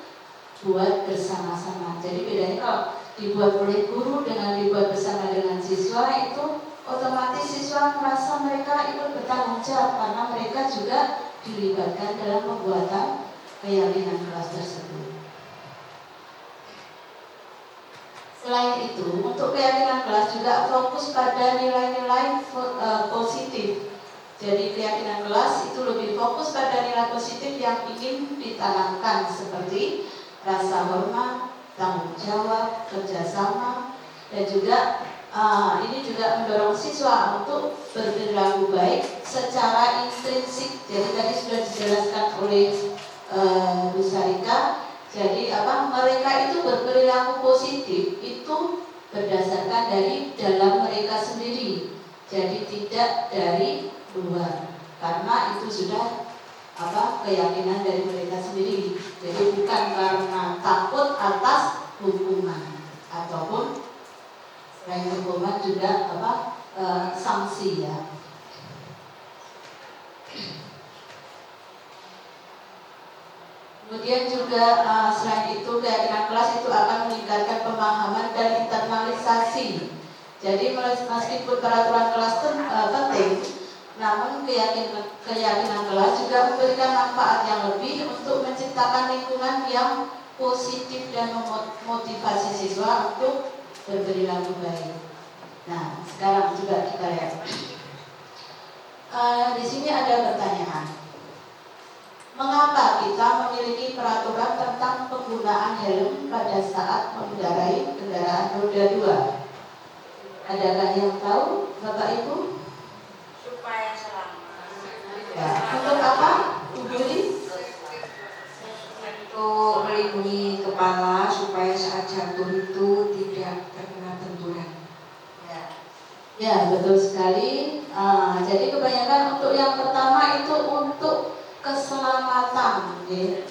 buat bersama-sama. Jadi bedanya kalau dibuat oleh guru dengan dibuat bersama dengan siswa, itu otomatis siswa merasa mereka ikut bertanggung jawab karena mereka juga dilibatkan dalam pembuatan keyakinan kelas tersebut. Selain itu, untuk keyakinan kelas juga fokus pada nilai-nilai positif. Jadi keyakinan kelas itu lebih fokus pada nilai positif yang ingin ditanamkan, seperti rasa hormat, tanggung jawab, kerjasama, dan juga ini juga mendorong siswa untuk berperilaku baik secara intrinsik. Jadi tadi sudah dijelaskan oleh Bu Sarika. Jadi mereka itu berperilaku positif itu berdasarkan dari dalam mereka sendiri. Jadi tidak dari luar. Karena itu sudah keyakinan dari mereka sendiri. Jadi bukan karena takut atas hukuman ataupun selain hukuman juga sanksi ya. Kemudian juga selain itu keyakinan kelas itu akan meningkatkan pemahaman dan internalisasi. Jadi meskipun peraturan kelas penting, namun keyakinan kelas juga memberikan manfaat yang lebih untuk menciptakan lingkungan yang positif dan memotivasi siswa untuk berperilaku baik. Nah, sekarang juga kita lihat. Di sini ada pertanyaan. Mengapa kita memiliki peraturan tentang penggunaan helm pada saat mengendarai kendaraan roda 2? Adakah yang tahu, Bapak Ibu? Supaya selamat. Ya, untuk apa, Bu Juli? Untuk melindungi kepala supaya saat jatuh itu tidak terkena benturan. Ya, betul sekali. Jadi kebanyakan untuk yang pertama itu untuk keselamatan, ya.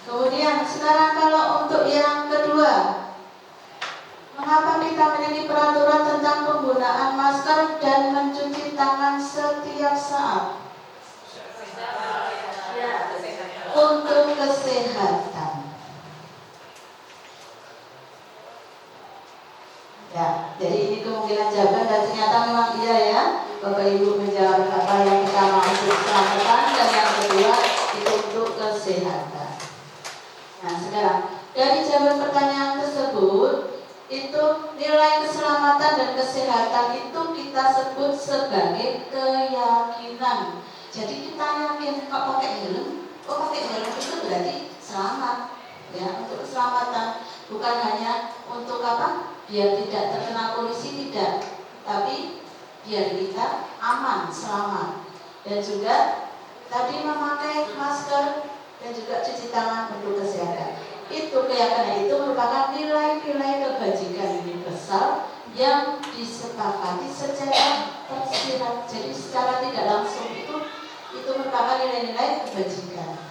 Kemudian sekarang kalau untuk yang kedua, mengapa kita memiliki peraturan tentang penggunaan masker dan mencuci tangan setiap saat? Untuk kesehatan. Ya, jadi ini kemungkinan jawaban dan ternyata memang iya ya. Bapak Ibu menjawab apa yang pertama untuk keselamatan dan yang kedua itu untuk kesehatan. Nah sekarang dari jawaban pertanyaan tersebut itu nilai keselamatan dan kesehatan itu kita sebut sebagai keyakinan. Jadi kita yakin kok pakai helm, itu berarti selamat ya, untuk keselamatan, bukan hanya untuk apa? Biar tidak terkena polisi, tidak, tapi biar kita aman, selamat. Dan juga tadi memakai masker dan juga cuci tangan untuk kesehatan. Itu keyakinan itu merupakan nilai-nilai kebajikan universal yang disepakati secara tersirat. Jadi secara tidak langsung itu merupakan nilai-nilai kebajikan.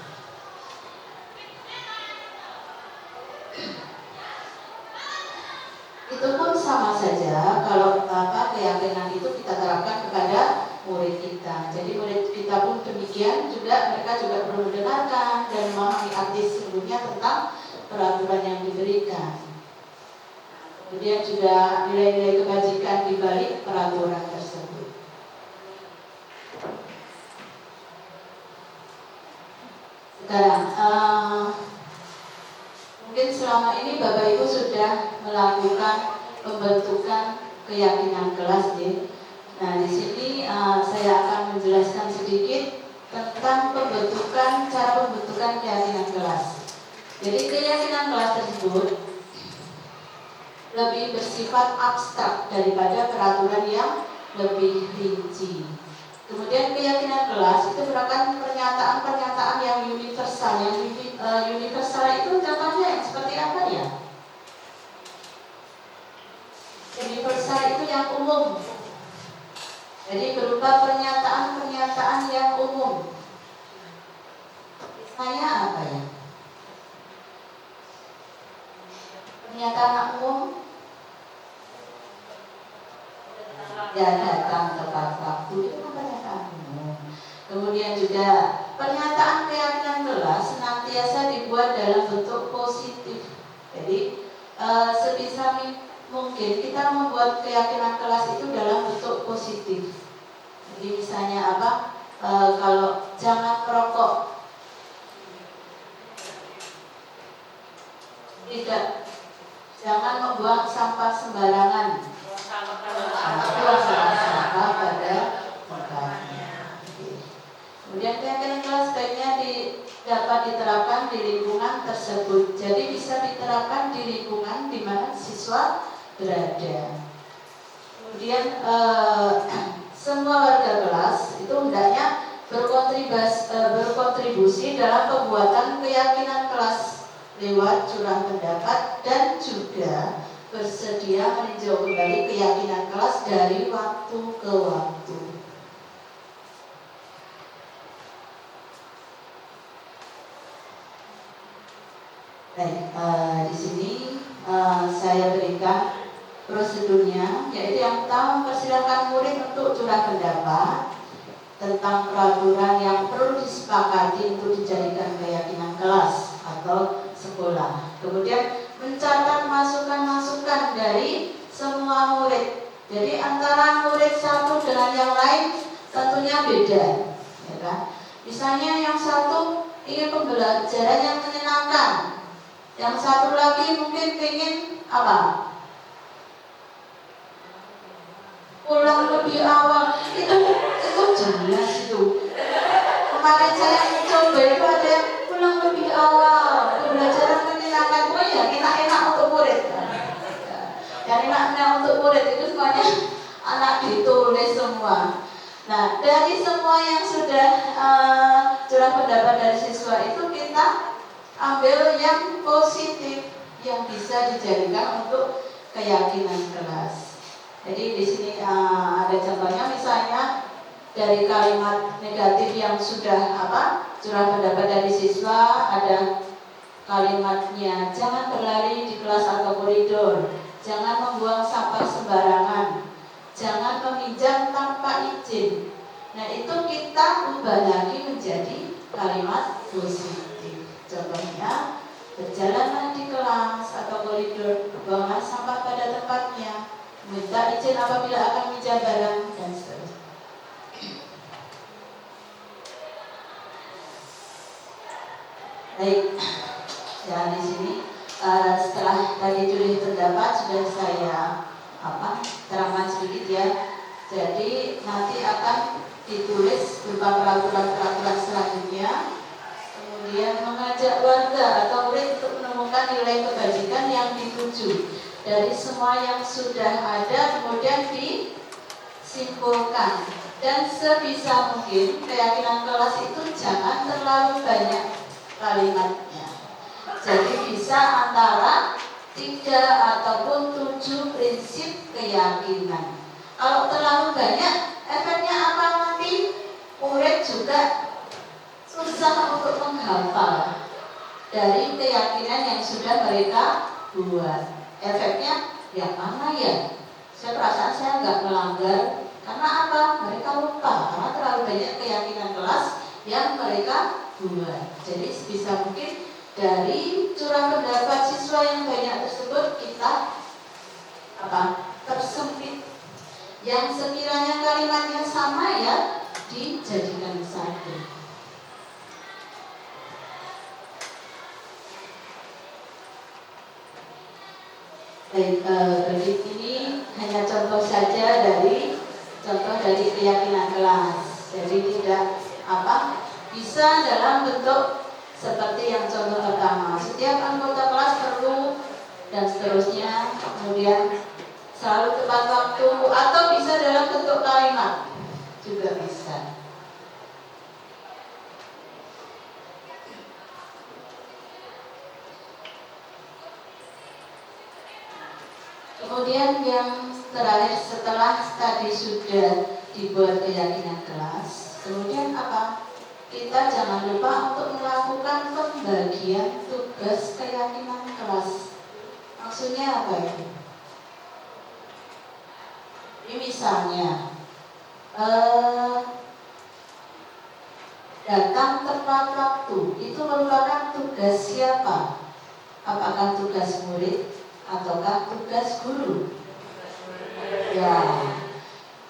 Itu pun sama saja kalau keyakinan itu kita terapkan kepada murid kita. Jadi murid kita pun demikian juga, mereka juga perlu mendengarkan dan memahami arti sesungguhnya tentang peraturan yang diberikan. Kemudian juga nilai-nilai kebajikan di balik peraturan tersebut. Sekarang mungkin selama ini Bapak Ibu sudah melakukan pembentukan keyakinan kelas ya. Nah di sini saya akan menjelaskan sedikit tentang cara pembentukan keyakinan kelas. Jadi keyakinan kelas tersebut lebih bersifat abstrak daripada peraturan yang lebih rinci. Kemudian keyakinan kelas itu merupakan pernyataan-pernyataan yang universal. Yang universal itu contohnya yang seperti apa ya? Universal itu yang umum. Jadi berupa pernyataan-pernyataan yang umum. Misalnya apa ya? Pernyataan umum ya datang tepat waktu, itu kan pernyataan umum. Kemudian juga pernyataan keyakinan kelas senantiasa dibuat dalam bentuk positif. Jadi sebisa mungkin kita membuat keyakinan kelas itu dalam bentuk positif. Jadi misalnya apa? Kalau jangan merokok, jangan membuang sampah sembarangan. Buang sampah pada tempatnya. Kemudian keyakinan kelas sebaiknya dapat diterapkan di lingkungan tersebut. Jadi bisa diterapkan di lingkungan di mana siswa berada. Kemudian semua warga kelas itu hendaknya berkontribusi dalam pembuatan keyakinan kelas lewat curah pendapat dan juga bersedia meninjau kembali keyakinan kelas dari waktu ke waktu. Baik, di sini saya berikan prosedurnya, yaitu yang pertama mempersilahkan murid untuk curah pendapat tentang peraturan yang perlu disepakati untuk dijadikan keyakinan kelas atau sekolah. Kemudian mencatat masukan-masukan dari semua murid. Jadi antara murid satu dengan yang lain tentunya beda, ya kan? Misalnya yang satu ingin pembelajaran yang menyenangkan, yang satu lagi mungkin ingin apa? Pulang lebih awal. Itu jelas itu. Kemarin saya coba itu ada yang pulang lebih awal, pembelajaran menyenangkan. Oh ya, enak-enak untuk murid. Yang enak-enak untuk murid itu semuanya anak ditulis semua. Nah, dari semua yang sudah curah pendapat dari siswa itu kita ambil yang positif yang bisa dijadikan untuk keyakinan kelas. Jadi di sini ada contohnya, misalnya dari kalimat negatif yang sudah curah pendapat dari siswa, ada kalimatnya jangan berlari di kelas atau koridor, jangan membuang sampah sembarangan, jangan meminjam tanpa izin. Nah itu kita ubah lagi menjadi kalimat positif. Contohnya, berjalanlah di kelas atau koridor, buanglah sampah pada tempatnya. minta izin apabila akan minjam barang dan seterusnya. Baik, ya di sini setelah tadi tulis pendapat sudah saya terangkan sedikit ya. Jadi nanti akan ditulis berupa peraturan selanjutnya. Kemudian mengajak warga atau murid untuk menemukan nilai kebajikan yang dituju dari semua yang sudah ada, kemudian disimpulkan. Dan sebisa mungkin keyakinan kelas itu jangan terlalu banyak kalimatnya. Jadi bisa antara 3 ataupun 7 prinsip keyakinan. Kalau terlalu banyak, efeknya apa nanti? Murid juga susah untuk menghafal dari keyakinan yang sudah mereka buat. Efeknya yang mana ya? Saya perasaan saya nggak melanggar. Karena apa? Mereka lupa. Karena terlalu banyak keyakinan kelas yang mereka buat. Jadi sebisa mungkin dari curah pendapat siswa yang banyak tersebut kita tersempit. Yang sekiranya kalimatnya sama ya dijadikan satu. Baik, berikut ini hanya contoh saja dari keyakinan kelas. Jadi tidak bisa dalam bentuk seperti yang contoh pertama. Setiap anggota kelas perlu dan seterusnya. Kemudian selalu tepat waktu atau bisa dalam bentuk kalimat juga bisa. Kemudian yang terakhir setelah tadi sudah dibuat keyakinan kelas, kemudian kita jangan lupa untuk melakukan pembagian tugas keyakinan kelas. Maksudnya apa itu? Ini misalnya datang tepat waktu itu merupakan tugas siapa? Apakah tugas murid ataukah tugas guru? Ya,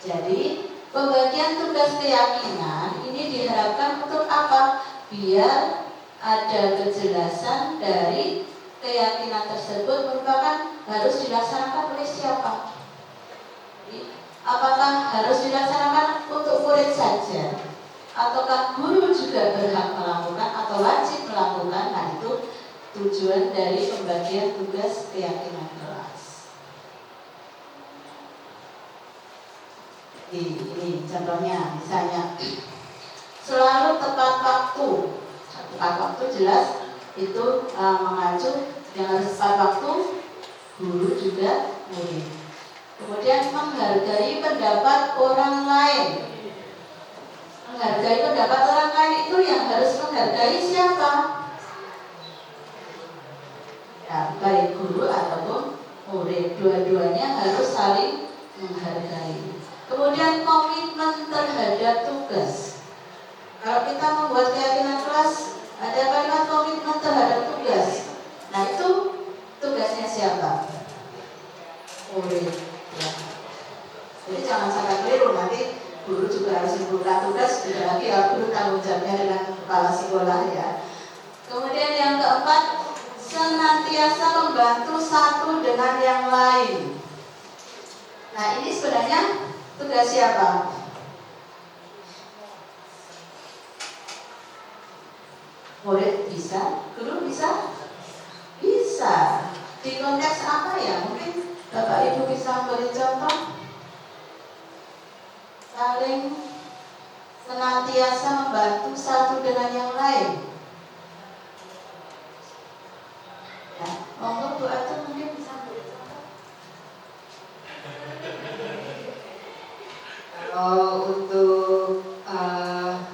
jadi pembagian tugas keyakinan ini diharapkan untuk apa? Biar ada kejelasan dari keyakinan tersebut merupakan harus dilaksanakan oleh siapa? Apakah harus dilaksanakan untuk murid saja? Ataukah guru juga berhak melakukan atau wajib melakukan? Nah, itu tujuan dari pembagian tugas keyakinan kelas. Ini contohnya, misalnya selalu tepat waktu. Tepat waktu jelas itu mengacu yang harus tepat waktu guru juga murid. Kemudian menghargai pendapat orang lain. Menghargai pendapat orang lain itu yang harus menghargai siapa? Ya, baik guru ataupun murid, dua-duanya harus saling menghargai. Kemudian komitmen terhadap tugas. Kalau kita membuat keyakinan kelas, ada kalimat komitmen terhadap tugas. Nah, itu tugasnya siapa? Murid. Ya. Jadi jangan sampai keliru, nanti guru juga harus mengumpulkan tugas, tidak lagi guru tanggung jawabnya dengan kepala sekolah ya. Kemudian yang keempat, senantiasa membantu satu dengan yang lain. Nah, ini sebenarnya tugas siapa? Murid bisa, guru bisa? Bisa. Di konteks apa ya? Mungkin Bapak Ibu bisa beri contoh. Saling senantiasa membantu satu dengan yang lain. Ya, monggo Bu Atu mungkin bisa beri contoh. Kalau untuk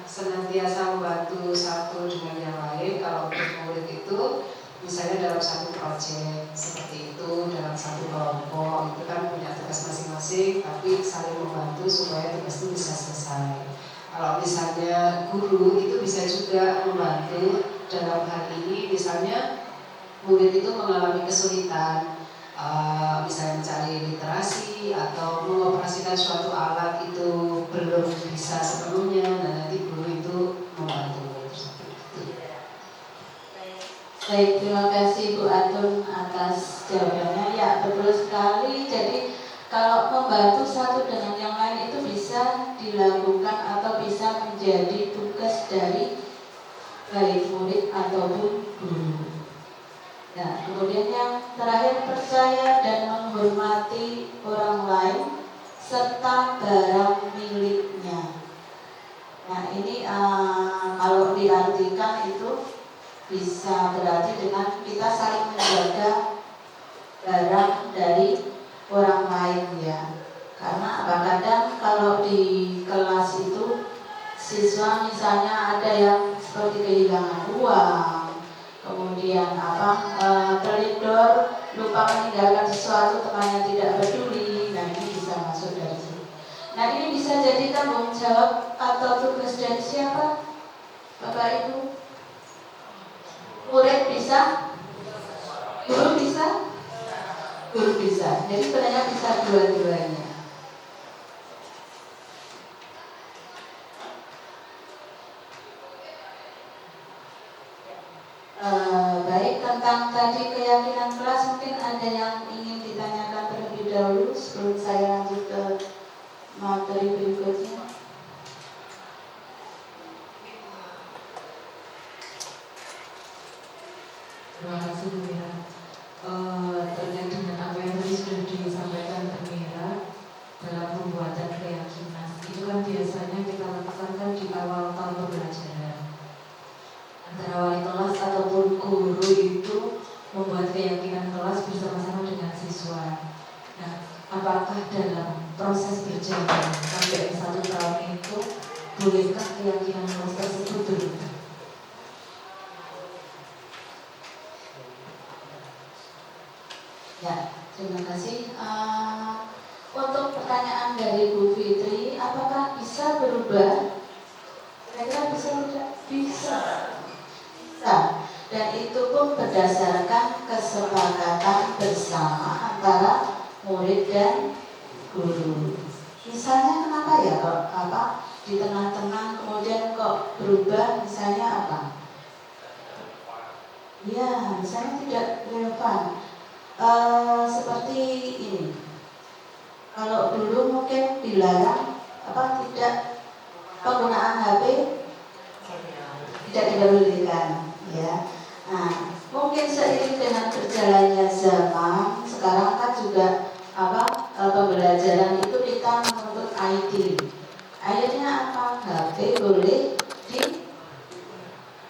senantiasa membantu satu dengan yang lain, kalau untuk murid itu misalnya dalam satu proyek seperti itu, dalam satu kelompok itu kan punya tugas masing-masing, tapi saling membantu supaya tugas itu bisa selesai. Kalau misalnya guru itu bisa juga membantu dalam hal ini, misalnya murid itu mengalami kesulitan, misalnya mencari literasi atau mengoperasikan suatu alat itu belum bisa sepenuhnya, dan nanti guru itu membantu tersebut. Baik, terima kasih Bu Atun atas jawabannya. Ya, betul sekali. Jadi kalau membantu satu dengan yang lain itu bisa dilakukan atau bisa menjadi tugas dari baik murid ataupun guru. Nah, kemudian yang terakhir, percaya dan menghormati orang lain serta barang miliknya. Nah, ini kalau diartikan itu bisa berarti dengan kita saling menjaga barang dari orang lain ya. Karena kadang kalau di kelas itu siswa misalnya ada yang seperti kehilangan uang, kemudian terlindor, lupa meninggalkan sesuatu, temannya tidak peduli. Nah, ini bisa masuk dari sini. Nah, ini bisa jadi tanggung jawab atau tugas dari siapa? Bapak Ibu? Murid bisa? Guru bisa? Guru bisa. Jadi sebenarnya bisa dua-duanya. Baik, tentang tadi keyakinan kelas mungkin ada yang ingin ditanyakan terlebih dahulu sebelum saya lanjut ke materi berikutnya. Terima kasih Bu Mira. Terkait dengan apa yang tadi sudah disampaikan Bu Mira dalam pembuatan keyakinan, itu kan biasanya kita lakukan kan di awal tahun pembelajaran. Antara wali kelas ataupun guru itu membuat keyakinan kelas bersama-sama dengan siswa. Nah, apakah dalam proses berjalan sampai 1 tahun itu bolehkah keyakinan kelas tersebut berubah? Ya, terima kasih. Untuk pertanyaan dari Bu Fitri, apakah bisa berubah? Kira-kira bisa tidak? Bisa. Bisa. Dan itu pun berdasarkan kesepakatan bersama antara murid dan guru. Misalnya kenapa ya kok di tengah-tengah kemudian kok berubah, misalnya apa? Ya, misalnya tidak relevan. Seperti ini. Kalau dulu mungkin dilarang tidak penggunaan HP, tidak diperbolehkan, ya. Nah, mungkin seiring dengan berjalannya zaman, sekarang kan juga pembelajaran itu kita menuntut IT. Akhirnya HP boleh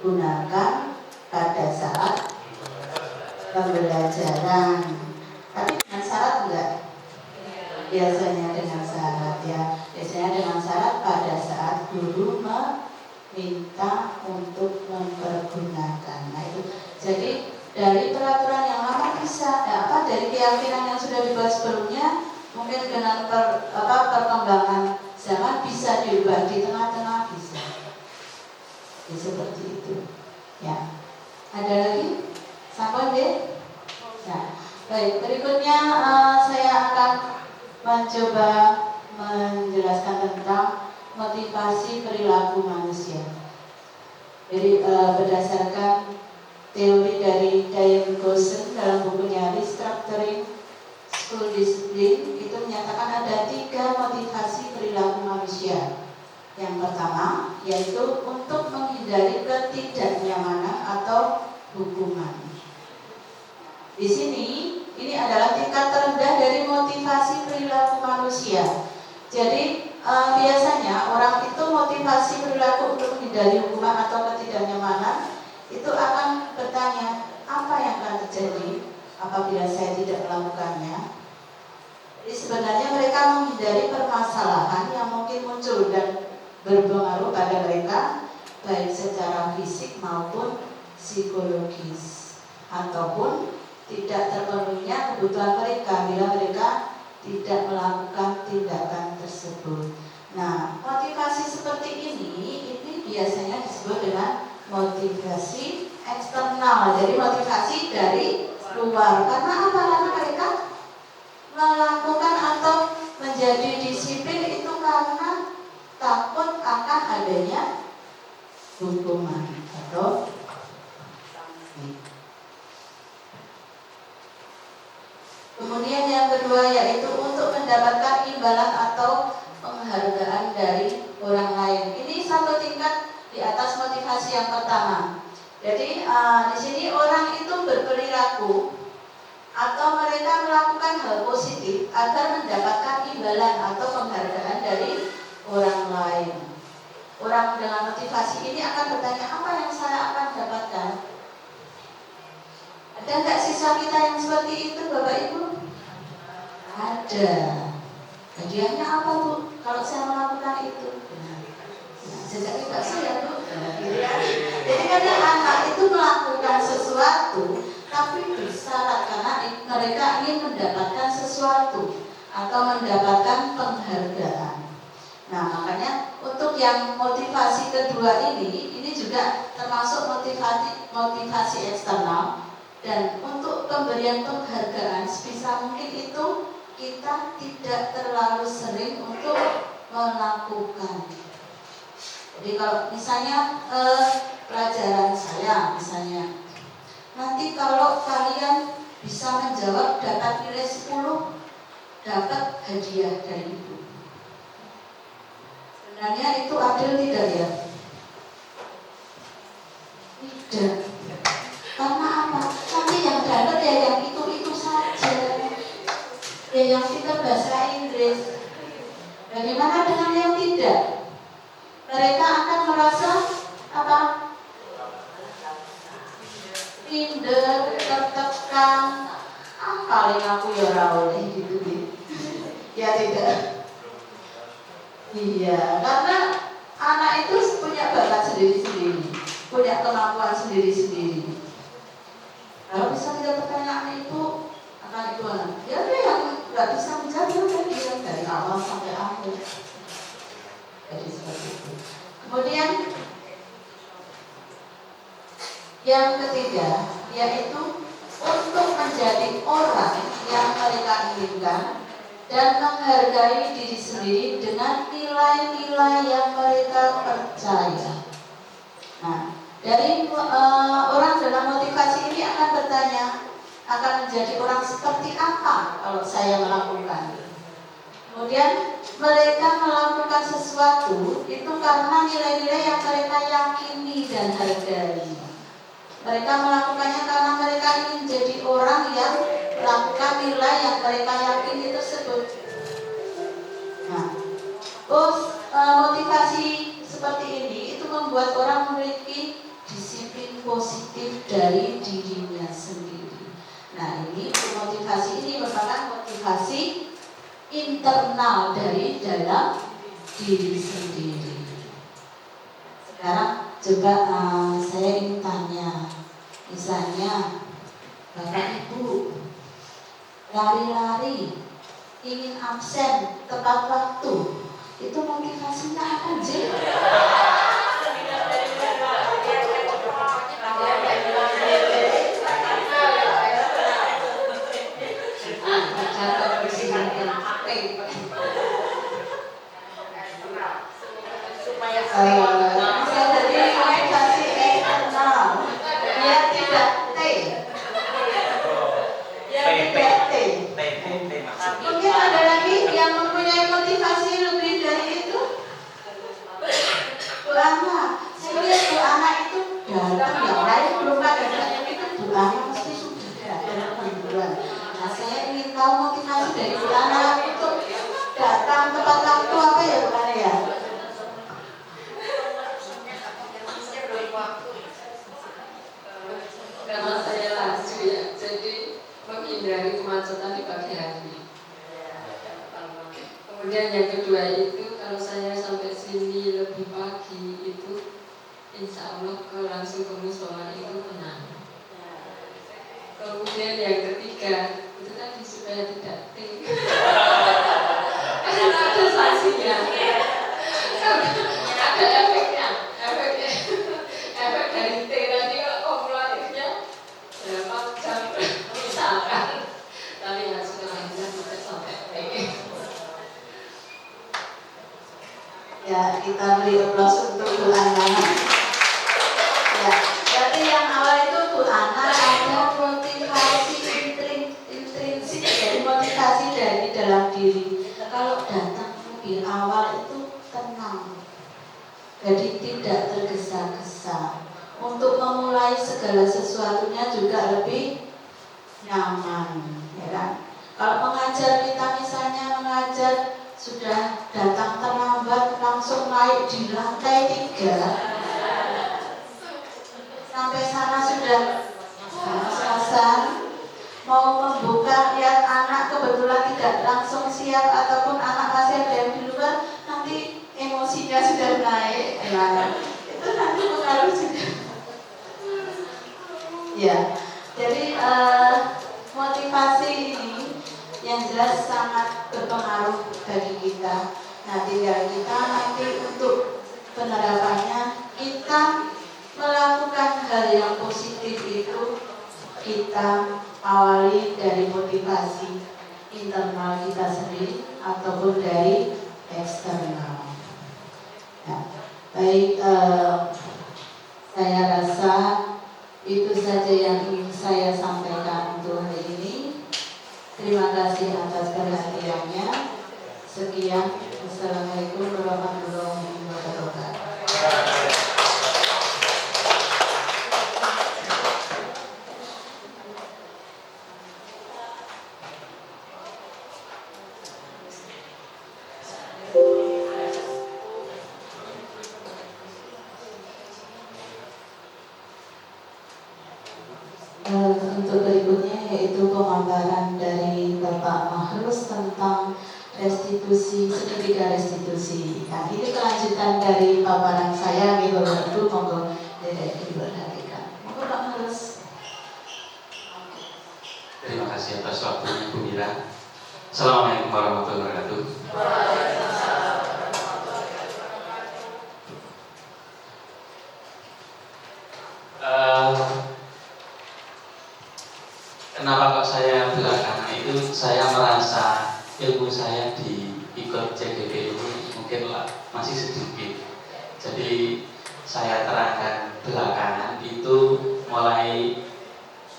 digunakan pada saat pembelajaran, tapi dengan syarat enggak? Biasanya dengan syarat ya. Biasanya dengan syarat pada saat guru meminta untuk mempergunakan. Nah itu. Jadi dari peraturan yang lama bisa, dari keyakinan yang sudah dibuat sebelumnya, mungkin dengan perkembangan zaman bisa diubah di tengah-tengah bisa. Jadi seperti itu. Ya. Ada lagi? Sampai deh. Nah, baik. Berikutnya saya akan mencoba menjelaskan tentang motivasi perilaku manusia. Jadi berdasarkan teori dari Diane Goshen dalam bukunya Restructuring School Discipline, itu menyatakan ada 3 motivasi perilaku manusia. Yang pertama yaitu untuk menghindari ketidaknyamanan atau hukuman. Di sini, ini adalah tingkat terendah dari motivasi perilaku manusia. Jadi biasanya orang itu motivasi perilaku untuk menghindari hukuman atau ketidaknyamanan itu akan bertanya, apa yang akan terjadi apabila saya tidak melakukannya? Jadi sebenarnya mereka menghindari permasalahan yang mungkin muncul dan berpengaruh pada mereka baik secara fisik maupun psikologis, ataupun tidak terpenuhinya kebutuhan mereka bila mereka tidak melakukan tindakan tersebut. Nah, motivasi seperti ini biasanya disebut dengan motivasi eksternal. Jadi motivasi dari luar. Karena apa? Karena mereka hukuman atau sanksi. Kemudian yang kedua yaitu untuk mendapatkan imbalan atau penghargaan dari orang lain. Ini satu tingkat di atas motivasi yang pertama. Jadi di sini orang itu berperilaku atau mereka melakukan hal positif agar mendapatkan imbalan atau penghargaan dari orang lain. Orang dengan motivasi ini akan bertanya, apa yang saya akan dapatkan? Ada nggak siswa kita yang seperti itu, Bapak Ibu? Ada. Hadiahnya apa, Bu? Kalau saya melakukan itu? Sejak bakso ya, Bu. Jadi kadang anak itu melakukan sesuatu tapi bersyarat karena mereka ingin mendapatkan sesuatu atau mendapatkan penghargaan. Nah, makanya untuk yang motivasi kedua ini juga termasuk motivasi eksternal, dan untuk pemberian penghargaan sebisa mungkin itu kita tidak terlalu sering untuk melakukan. Jadi kalau misalnya pelajaran saya misalnya, nanti kalau kalian bisa menjawab dapat nilai 10, dapat hadiah dari ibu. Sebenarnya itu adil tidak ya? Tidak. Karena apa? Nanti yang dapat ya yang itu saja. Ya yang kita bahasa Inggris. Bagaimana dengan yang tidak? Mereka akan merasa apa? Minder, tertekan. Paling aku ya oleh gitu. Ya tidak. Iya, karena anak itu punya bakat sendiri-sendiri, punya kemampuan sendiri-sendiri. Kalau bisa kita pertanyaan itu akan itu anak. Ya dia yang nggak bisa menjawab kan dia dari awal sampai akhir. Jadi seperti itu. Kemudian yang ketiga yaitu untuk menjadi orang yang mereka inginkan dan menghargai diri sendiri dengan nilai-nilai yang mereka percaya. Nah, dari orang dengan motivasi ini akan bertanya, akan menjadi orang seperti apa kalau saya melakukan. Kemudian mereka melakukan sesuatu itu karena nilai-nilai yang mereka yakini dan hargai. Mereka melakukannya karena mereka ingin menjadi orang yang melakukan nilai yang mereka yakini tersebut. Nah, motivasi seperti ini itu membuat orang memiliki disiplin positif dari dirinya sendiri. Nah, ini motivasi ini merupakan motivasi internal dari dalam diri sendiri. Sekarang coba saya ingin tanya, misalnya Bapak Ibu lari-lari ingin absen tepat waktu, itu motivasinya apa sih? Jadi motivasi eksternal, dia tidak T, dia tidak T. Mungkin ada lagi yang mempunyai motivasi lebih dari itu. Bu Ana, saya lihat Bu Ana itu datang, yang lain belum ada datang, itu Bu Ana mesti sudah datang duluan. Nah, saya ingin tahu motivasi dari Bu Ana untuk datang tepat waktu apa ya Bu Ana ya? Karena saya laju ya, jadi menghindari kemacetan di pagi hari. Kemudian yang kedua itu, kalau saya sampai sini lebih pagi itu, insya Allah langsung ke musola itu tenang. Kemudian yang ketiga itu tadi supaya tidak ting. Karena ada sanksinya, ada efeknya, efek dari T tadi kalau kumulatifnya berapa jam misalkan, tapi ya setelah itu sampai T. Ya, kita beri aplaus untuk Bu Ana. dalam diri. Kalau datang lebih awal itu tenang, jadi tidak tergesa-gesa. Untuk memulai segala sesuatunya juga lebih nyaman, ya kan? Kalau mengajar kita misalnya mengajar sudah datang terlambat langsung naik di lantai 3 sampai sana sudah pas-pasan, mau membuka lihat anak kebetulan tidak langsung siap ataupun anak masih ada yang di luar, nanti emosinya sudah naik, itu nanti pengaruh juga. Ya, jadi motivasi ini yang jelas sangat berpengaruh bagi kita. Nah, tinggal kita nanti untuk penerapannya, kita melakukan hal yang positif itu kita awali dari motivasi internal kita sendiri ataupun dari eksternal. Nah, baik, saya rasa itu saja yang ingin saya sampaikan untuk hari ini. Terima kasih atas perhatiannya. Sekian. Wassalamualaikum warahmatullahi wabarakatuh. Untuk berikutnya yaitu pemaparan dari Bapak Mahrus tentang restitusi, segitiga restitusi. Nah, ini kelanjutan dari paparan saya, gitu. Itu monggo tidak diperhatikan. Monggo Pak Mahrus. Terima kasih atas waktunya Bu Mira. Assalamualaikum warahmatullahi wabarakatuh. Kenapa kok saya belakangan itu saya merasa ilmu saya di ikut CGP ini mungkin masih sedikit. Jadi saya terangkan belakangan itu mulai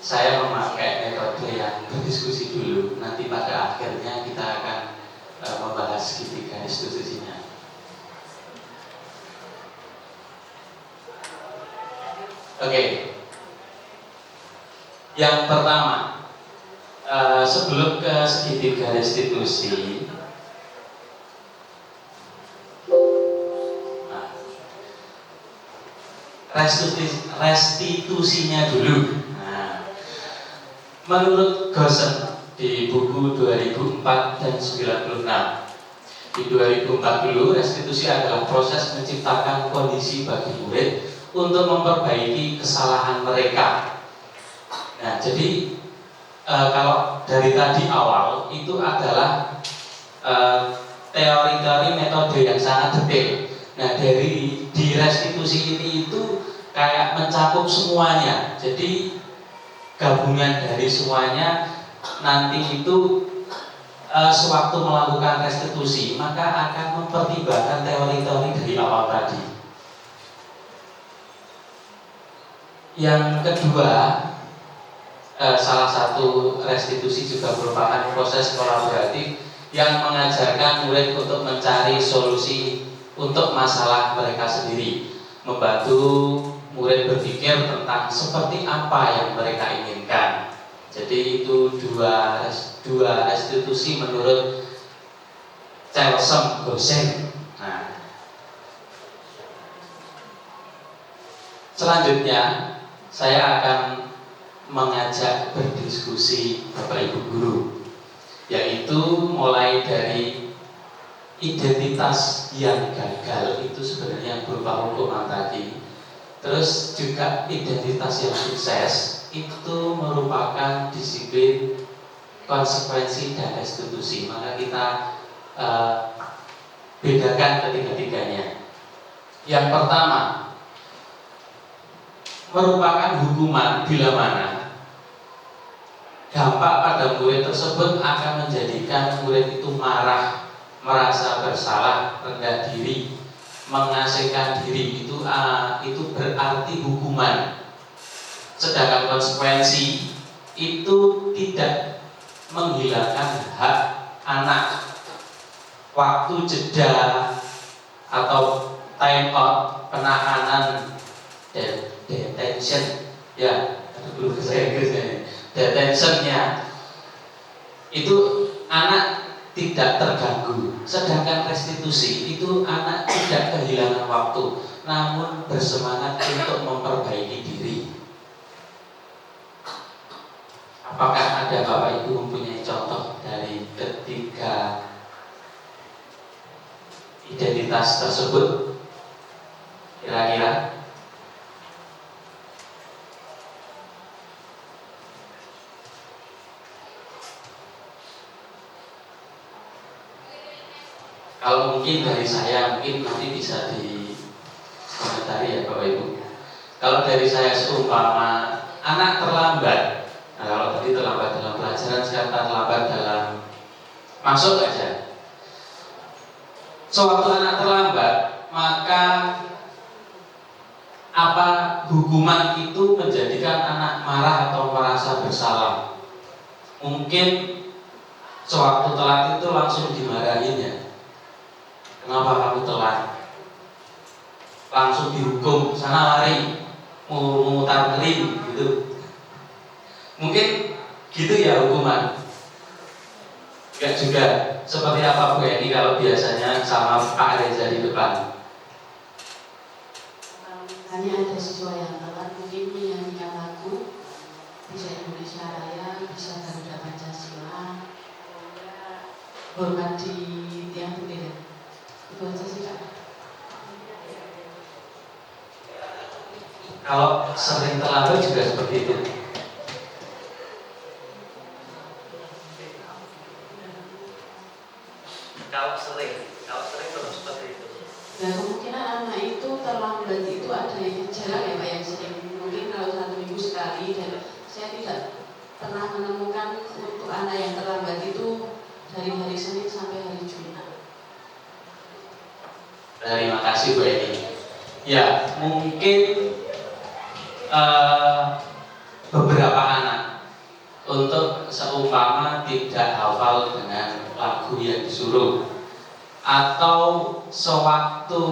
saya memakai metode yang berdiskusi dulu. Nanti pada akhirnya kita akan membahas segitiga restitusinya. Oke. Yang pertama, sebelum ke segitiga restitusi, restitusinya dulu. Nah, menurut Gosen di buku 2004 dan 96, di 2004 dulu, restitusi adalah proses menciptakan kondisi bagi murid untuk memperbaiki kesalahan mereka. Nah, jadi kalau dari tadi awal itu adalah teori-teori metode yang sangat detail. Nah, dari di restitusi ini itu kayak mencakup semuanya. Jadi gabungan dari semuanya nanti itu sewaktu melakukan restitusi maka akan mempertimbangkan teori-teori dari awal tadi. Yang kedua, salah satu restitusi juga merupakan proses kolaboratif yang mengajarkan murid untuk mencari solusi untuk masalah mereka sendiri, membantu murid berpikir tentang seperti apa yang mereka inginkan. Jadi itu dua restitusi menurut Chelsom Gosen. Nah, selanjutnya saya akan mengajak berdiskusi Bapak Ibu guru, yaitu mulai dari identitas yang gagal itu sebenarnya berupa hukuman tadi, terus juga identitas yang sukses itu merupakan disiplin, konsekuensi dan restitusi. Maka kita bedakan ketiga-tiganya. Yang pertama merupakan hukuman bila mana dampak pada murid tersebut akan menjadikan murid itu marah, merasa bersalah, rendah diri, mengasingkan diri. Itu berarti hukuman. Sedangkan konsekuensi itu tidak menghilangkan hak anak waktu jeda atau time out, penahanan, detention, ya, dulu bahasa Inggrisnya, detentionnya itu anak tidak terganggu, sedangkan restitusi itu anak tidak kehilangan waktu, namun bersemangat untuk memperbaiki diri. Apakah ada Bapak Ibu mempunyai contoh dari ketiga identitas tersebut? Kira-kira kalau mungkin dari saya, mungkin nanti bisa dikomentari ya Bapak Ibu. Kalau dari saya seumpama anak terlambat, nah kalau tadi terlambat dalam pelajaran, sekarang terlambat dalam masuk aja. Sewaktu anak terlambat, maka apa hukuman itu menjadikan anak marah atau merasa bersalah? Mungkin sewaktu telat itu langsung dimarahin ya. Kenapa kamu telat? Langsung dihukum, sana lari, mutar ngerim gitu. Mungkin gitu ya hukuman. Enggak juga. Seperti apa Bu Eni kalau biasanya sama Pak Reza di depan? Hanya ada siswa yang telat mungkin menyanyikan lagu, bisa Indonesia Raya, bisa Garuda Pancasila, hormat di tiang bendera. Itu aja sih Kak. Kalau sering terlambat juga seperti itu. Kalau sering terus seperti itu. Dan kemungkinan anak itu terlambat itu ada yang jarang ya Pak yang sering. Mungkin kalau 1 minggu sekali, dan saya tidak pernah menemukan untuk anak yang terlambat itu dari hari Senin sampai hari Jumat. Terima kasih Bu Eni. Ya, mungkin beberapa anak untuk seumpama tidak hafal dengan lagu yang disuruh, atau sewaktu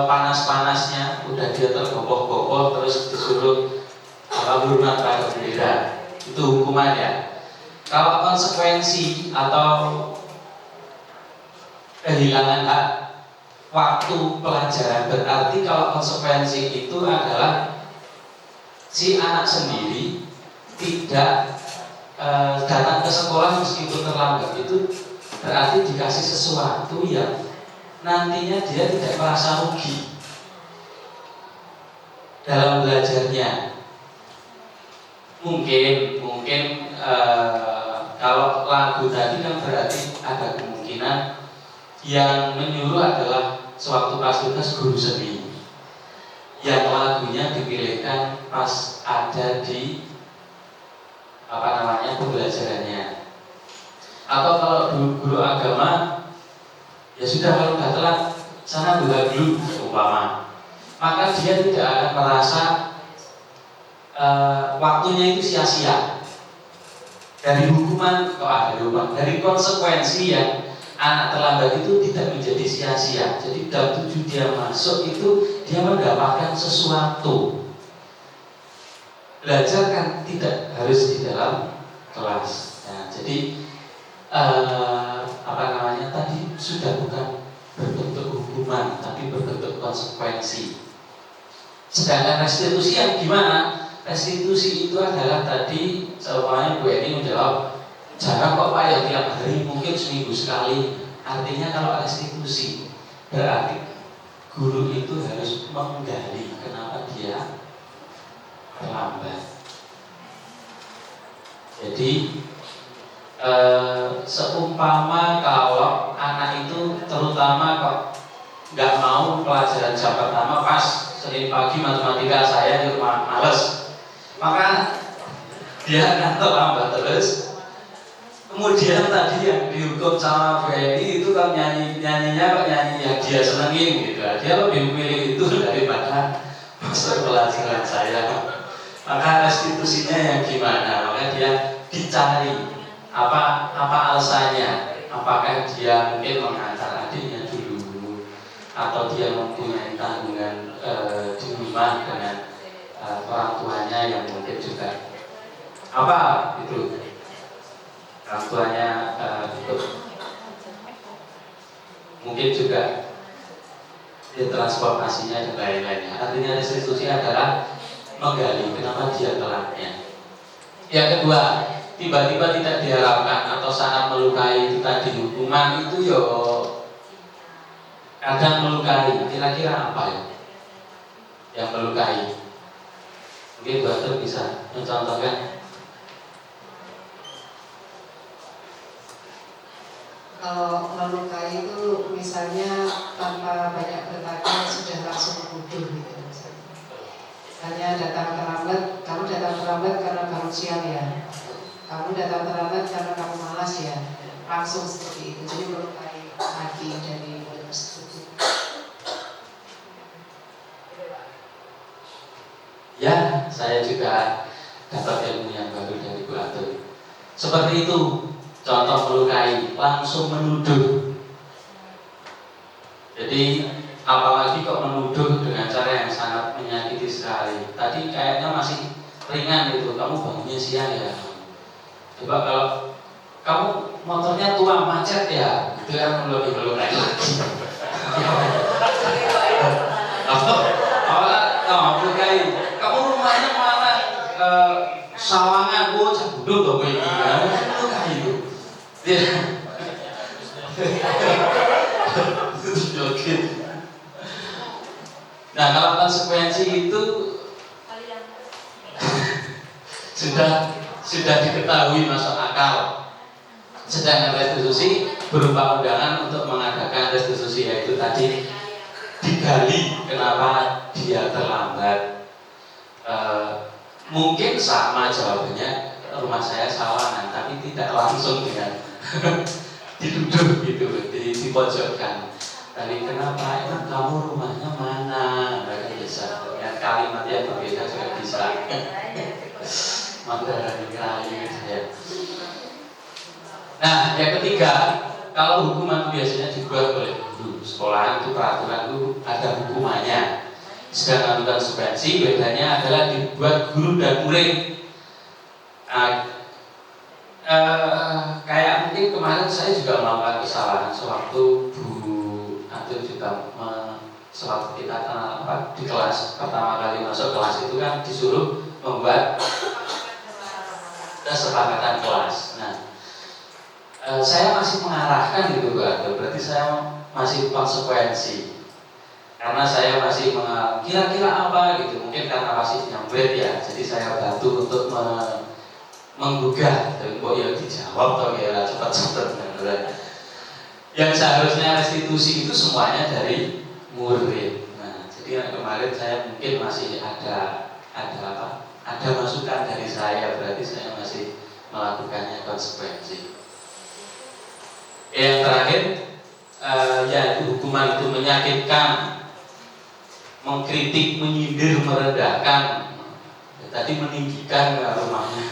panas-panasnya udah dia tergopoh-gopoh terus disuruh hormat pada bendera, itu hukuman ya. Kalau konsekuensi atau kehilangan hak waktu pelajaran, berarti kalau konsekuensi itu adalah si anak sendiri tidak datang ke sekolah meskipun terlambat, itu berarti dikasih sesuatu yang nantinya dia tidak merasa rugi dalam belajarnya. Mungkin kalau lagu tadi kan berarti ada kemungkinan yang menyuruh adalah sewaktu pas tugas guru seni, yang lagunya dipilihkan pas ada di pembelajarannya. Atau kalau guru agama, ya sudah, kalau sudah telat sana doa dulu umpama, maka dia tidak akan merasa waktunya itu sia-sia. Dari hukuman, dari konsekuensi yang anak terlambat itu tidak menjadi sia-sia. Jadi dalam tujuan dia masuk itu dia mendapatkan sesuatu. Belajar kan tidak harus di dalam kelas. Nah, jadi tadi sudah bukan berbentuk hukuman, tapi berbentuk konsekuensi. Sedangkan restitusi yang gimana? Restitusi itu adalah tadi semuanya Bu Eni menjawab, jarang kok Pak ya tiap hari, mungkin seminggu sekali. Artinya kalau restitusi berarti guru itu harus menggali kenapa dia terlambat. Jadi seumpama kalau anak itu terutama kok nggak mau pelajaran jam pertama, pas Senin pagi matematika saya di rumah males, maka dia akan terlambat terus. Kemudian tadi yang dihukum sama Feni itu kan nyanyinya kok nyanyi yang dia senengin gitu. Dia lebih memilih itu daripada masuk pelajaran saya. Maka restitusinya yang gimana? Maka dia dicari Apa alasannya? Apakah dia mungkin mengantar adiknya dulu, atau dia mempunyai tanggungan di rumah dengan orang tuanya yang mungkin juga apa itu orang tuanya itu mungkin juga di transportasinya dan lain-lainnya. Artinya restitusi adalah menggali kenapa dia telatnya. Yang kedua, tiba-tiba tidak diharapkan atau sangat melukai itu tadi, hukuman itu yo kadang melukai. Kira-kira apa ya yang melukai? Mungkin Bu Atul bisa mencontohkan. Kalau melukai itu misalnya tanpa banyak bertanya sudah langsung menuduh gitu misalnya. Misalnya datang terlambat, kamu datang terlambat karena baru siang ya. Kamu datang terlambat karena kamu malas ya. Langsung seperti itu. Jadi melukai hati dari murid tersebut. Ya, saya juga dapat ilmu yang baru dari Bu Atul. Seperti itu. Contoh melukai, langsung menuduh. Jadi apalagi kok menuduh dengan cara yang sangat menyakiti sekali. Tadi kayaknya masih ringan gitu, kamu bangunnya siang ya. Coba kalau kamu motornya tua macet ya, itu kan lebih melukai lagi. Melukai. Kamu rumahnya malah sawangan, cabuduk kok ini kan, melukai itu. Nah, kalau konsekuensi itu sudah diketahui masuk akal. Sedangkan restitusi berupa undangan untuk mengadakan restitusi, yaitu tadi digali kenapa dia terlambat. Mungkin sama jawabannya, rumah saya sawangan, tapi tidak langsung dengan dituduh gitu, dipojokkan. Tadi kenapa emang kamu rumahnya mana? Mereka bisa dengan kalimat yang berbeda juga bisa. Mandarin kali saya. Nah, yang ketiga, kalau hukuman biasanya dibuat oleh guru sekolahan, itu peraturan itu ada hukumannya. Sedangkan konsekuensi bedanya adalah dibuat guru dan murid. Kayak mungkin kemarin saya juga melakukan kesalahan sewaktu Bu Atul juga sewaktu kita di kelas pertama kali masuk kelas itu kan disuruh membuat kesepakatan kelas. Nah, saya masih mengarahkan gitu Bu Atul, berarti saya masih konsekuensi. Karena saya masih kira-kira apa gitu, mungkin karena masih nyambret ya, jadi saya bantu untuk menggugah, dan kok ya dijawab atau ya cepat-cepat. Yang seharusnya restitusi itu semuanya dari murid. Nah, jadi kemarin saya mungkin masih ada masukan dari saya, berarti saya masih melakukannya konsekuensi. Yang terakhir, yaitu hukuman itu menyakitkan, mengkritik, menyindir, merendahkan. Tadi meninggikan rumahnya.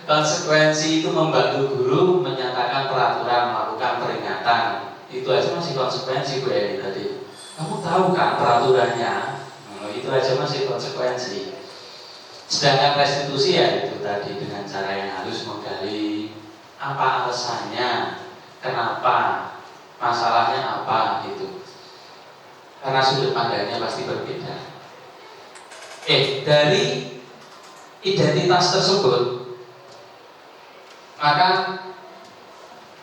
Konsekuensi itu membantu guru menyatakan peraturan, melakukan peringatan. Itu aja masih konsekuensi Bu Eni tadi. Kamu tahu kan peraturannya? Itu aja masih konsekuensi. Sedangkan restitusi ya itu tadi dengan cara yang halus menggali apa alasannya, kenapa, masalahnya apa gitu. Karena sudut pandangnya pasti berbeda. Dari identitas tersebut maka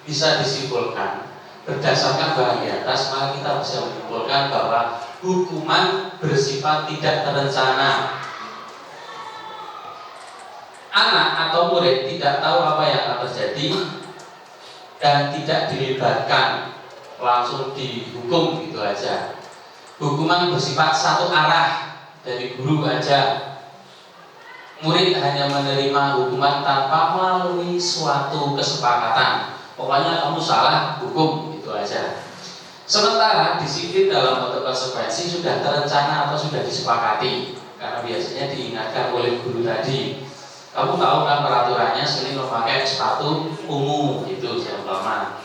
bisa disimpulkan berdasarkan bahan di atas, maka kita bisa menyimpulkan bahwa hukuman bersifat tidak terencana. Anak atau murid tidak tahu apa yang akan terjadi dan tidak dilibatkan, langsung dihukum gitu aja. Hukuman bersifat satu arah dari guru aja. Murid hanya menerima hukuman tanpa melalui suatu kesepakatan. Pokoknya kamu salah, hukum, gitu aja. Sementara disiplin dalam bentuk konsekuensi sudah terencana atau sudah disepakati, karena biasanya diingatkan oleh guru tadi. Kamu tahu kan peraturannya Senin memakai sepatu ungu itu seumpama.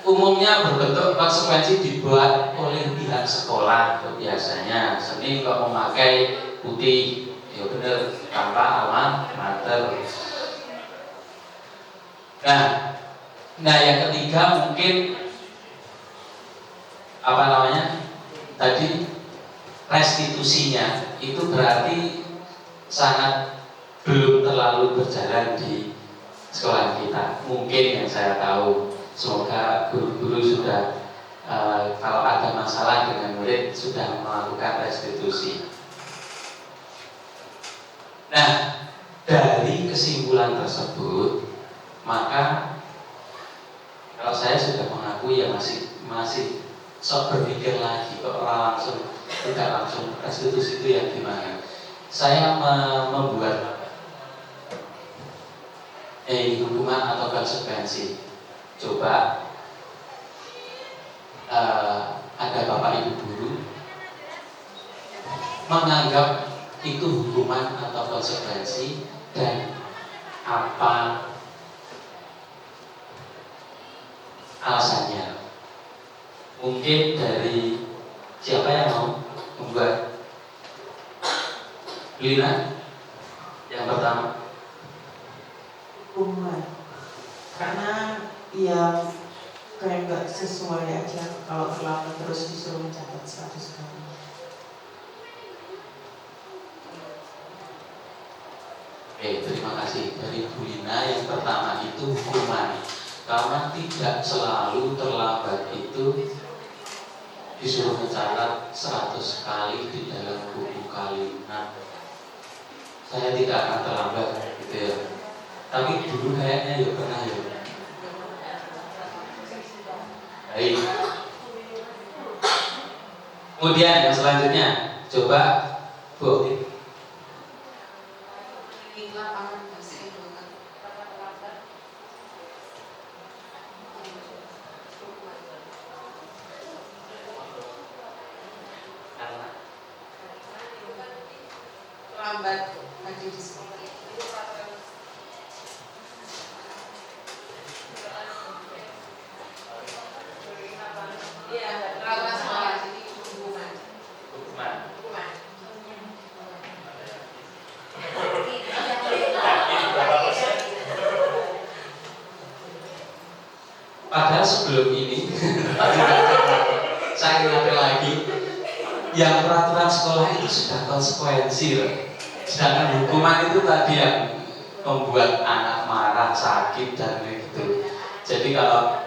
Umumnya berbentuk konsekuensi dibuat oleh pihak sekolah. Biasanya Senin kok memakai putih, ya benar, tanpa alma mater. Nah yang ketiga mungkin apa namanya tadi, restitusinya itu berarti sangat belum terlalu berjalan di sekolah kita. Mungkin yang saya tahu, semoga guru-guru sudah kalau ada masalah dengan murid sudah melakukan restitusi. Nah, dari kesimpulan tersebut, maka kalau saya sudah mengakui ya masih sok berpikir lagi, kok orang langsung tidak langsung restitusi itu yang gimana. Saya membuat hukuman atau konsekuensi. Coba ada bapak ibu guru menganggap itu hukuman atau konsekuensi dan apa alasannya. Mungkin dari siapa yang mau membuat? Lina yang pertama. Hukuman, karena ya kayak nggak sesuai aja kalau terlambat terus disuruh mencatat 100 kali. Oke, terima kasih. Dari Bu Lina yang pertama itu hukuman, karena tidak selalu terlambat itu disuruh mencatat 100 kali di dalam buku kalimat. Saya tidak akan terlambat gitu ya. Tapi dulu kayaknya ya pernah ya. Baik. Kemudian yang selanjutnya, coba Bu. Lambat lagi di sekolah. Iya, lambat sekolah jadi hukuman. Padahal sebelum ini saya ingat lagi, yang peraturan sekolah itu sudah konsekuensi loh. Sedangkan hukuman itu tadi yang membuat anak marah, sakit dan begitu. Jadi kalau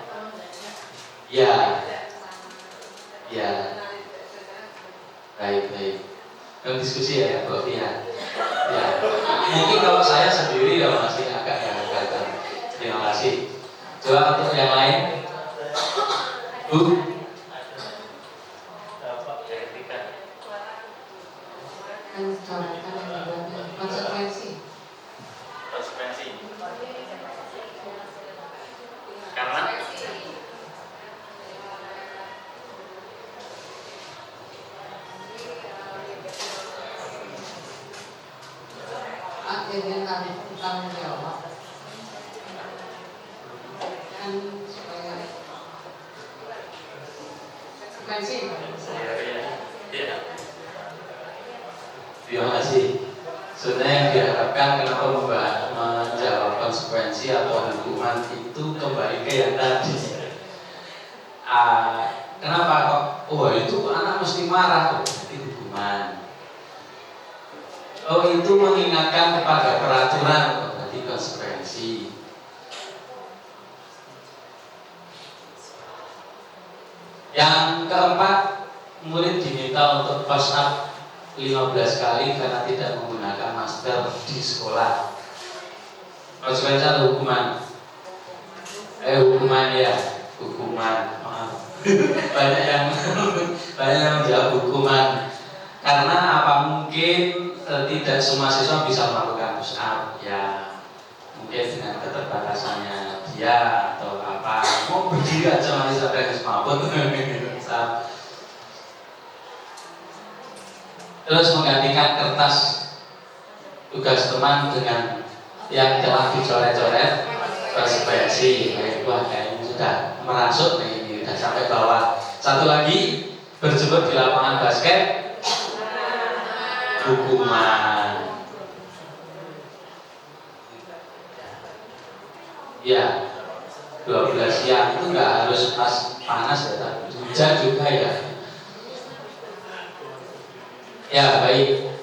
ya baik. Yang diskusi ya Bu ya. Mungkin kalau saya sendiri ya masih agak gagal. Terima kasih. Coba untuk yang lain, Bu. Konsekuensi. Karena akhirnya tanggung jawab kan supaya konsekuensi. Terima kasih. Sebenarnya yang diharapkan kenapa menjawab konsekuensi atau hukuman itu kembali ke yang tadi. Kenapa kok? Oh itu anak mesti marah, itu hukuman. Oh itu mengingatkan kepada peraturan, berarti konsekuensi. Yang keempat, murid diminta untuk push up 15 kali karena tidak menggunakan masker di sekolah. Konsekuensi atau hukuman? Hukuman ya, hukuman. Maaf. banyak yang menjawab hukuman. Karena apa mungkin tidak semua siswa bisa melakukan push up ya, mungkin dengan keterbatasannya dia atau apa, mau berdiri aja masih sampai kesempatan. Terus menggantikan kertas tugas teman dengan yang telah dicoret-coret ekspresi. Wah, kayaknya sudah merasuk nih, ini sudah sampai bawah. Satu lagi, berjemur di lapangan basket, hukuman. Ya, 12 siang itu nggak harus pas panas ya, hujan juga ya. Ya, baik.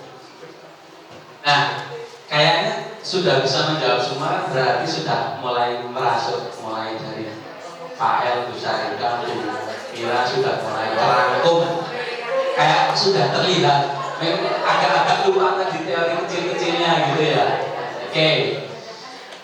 Nah, kayaknya sudah bisa menjawab semua, berarti sudah mulai merasuk, mulai dari Pak El, Bu Sarika, Bu Mira sudah mulai merangkum. Kayak sudah terlihat, agak-agak lupa tadi teori kecil-kecilnya gitu ya. Oke.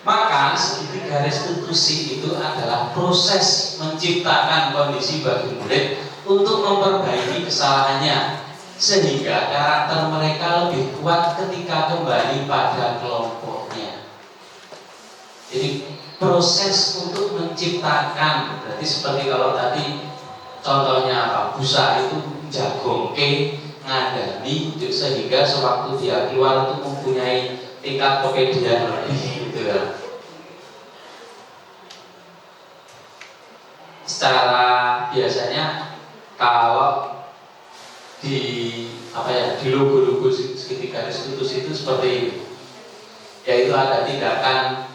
Maka segitiga restitusi itu adalah proses menciptakan kondisi bagi murid untuk memperbaiki kesalahannya, sehingga karakter mereka lebih kuat ketika kembali pada kelompoknya. Jadi proses untuk menciptakan, berarti seperti kalau tadi contohnya apa, busa itu jagongke ngadani, sehingga sewaktu dia keluar itu mempunyai tingkat kepedean lebih gitu ya. Secara biasanya kalau di apa ya, di logo-logo segitiga restitusi itu seperti ini, yaitu ada tindakan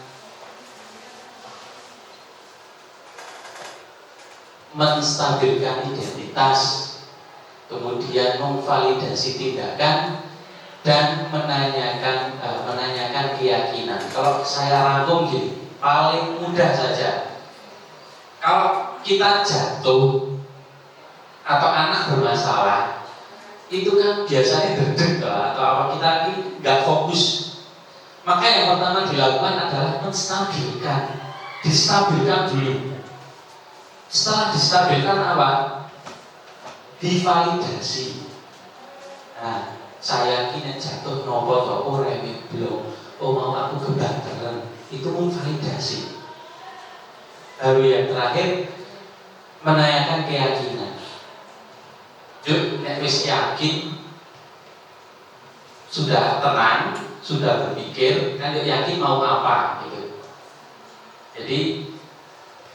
menstabilkan identitas, kemudian memvalidasi tindakan, dan menanyakan keyakinan. Kalau saya rangkum gini, paling mudah saja. Kalau kita jatuh atau anak bermasalah, itu kan biasanya derdek atau apa, kita ini nggak fokus. Maka yang pertama dilakukan adalah menstabilkan, distabilkan dulu. Setelah distabilkan apa? Divalidasi. Nah, saya kini jatuh nopo to remi belum, mau aku kebanteran, itu memvalidasi. Baru yang terakhir menanyakan keyakinan. Juk, nek wis yakin, sudah tenang, sudah berpikir, kan yakin mau apa gitu. Jadi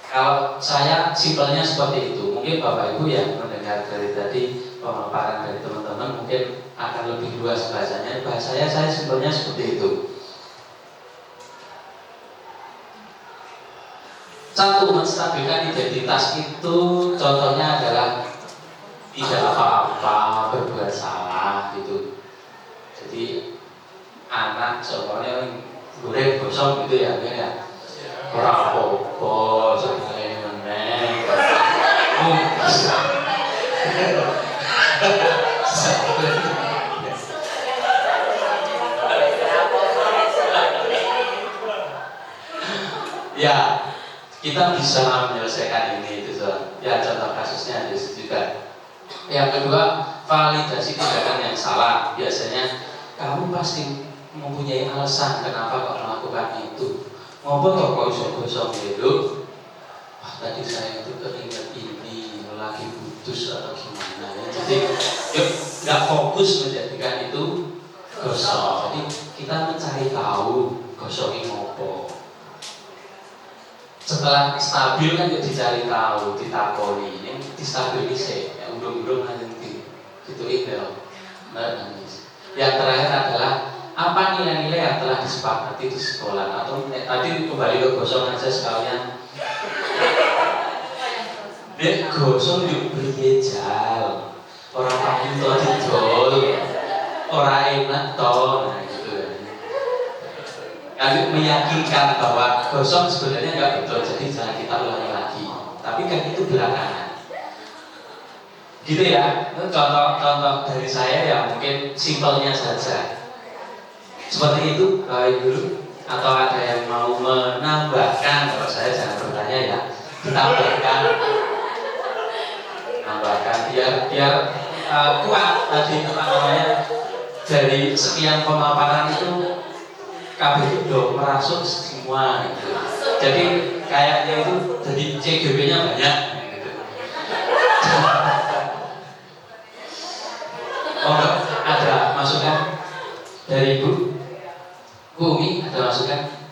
kalau saya simpelnya seperti itu. Mungkin Bapak Ibu yang mendengar dari tadi pemaparan dari teman-teman mungkin akan lebih luas bahasanya. Bahasanya saya simpelnya seperti itu. Satu, menstabilkan identitas itu contohnya adalah tidak apa-apa, berbuat salah gitu. Jadi anak sebenarnya goreng gosong gitu ya, kan ya. Ora apa-apa, sebenarnya meneng. Ya, kita bisa menyelesaikan ini itu ya, contoh kasusnya ada juga. Yang kedua, validasi tindakan yang salah. Biasanya kamu pasti mempunyai alasan kenapa kok melakukan itu. Ngopo toh kok iso gosong gitu. Wah, tadi saya itu keinget ini, lagi putus atau gimana ya. Jadi yuk nggak fokus menjadikan itu gosong. Jadi kita mencari tahu gosongnya ngopo. Setelah stabil kan jadi dicari tahu, ditakoni, yang distabilisasi, yang undung-undung nanti gituin deh. Yang terakhir adalah apa nilai-nilai yang telah disepakati di sekolah, atau tadi kembali ke gosong aja sekalian. Dia gosong yuk beri jal, orang pakai toh didol, orang enak toh. Kali meyakinkan bahwa gosong sebenarnya nggak betul, jadi jangan kita ulangi lagi. Tapi kan itu belakangan. Gitu ya. Itu contoh dari saya yang mungkin simpelnya saja. Seperti itu, baik dulu. Atau ada yang mau menambahkan? Kalau saya jangan bertanya ya. Ditambahkan, menambahkan biar kuat tadi apa namanya, dari sekian pemaparan itu. KB itu udah merasuk semua gitu. Jadi kayaknya itu jadi CGB-nya banyak gitu. Oh, ada masukan dari Bu Umi, ada masukan?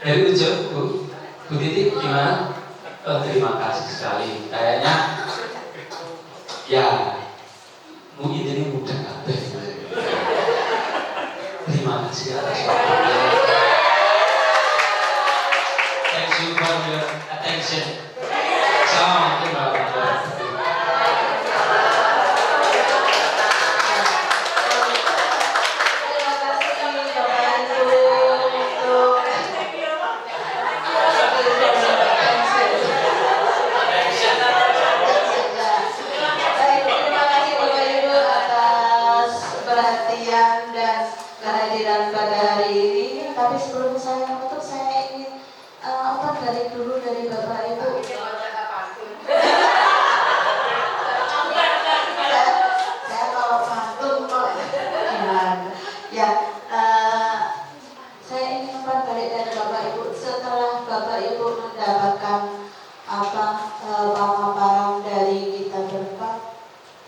Dari ujung Bu Titi gimana? Oh, terima kasih sekali. Kayaknya ya ini mudah kabeh. Terima kasih atas waktunya. Thank you for your attention. Assalamualaikum warahmatullahi wabarakatuh. Kehadiran pada hari ini, tapi sebelum saya menutup saya ingin dari dulu dari Bapak Ibu. Saya kalau pantun kok gimana? Ya, saya ingin balik dari Bapak Ibu setelah Bapak Ibu mendapatkan pemaparan dari kita berempat,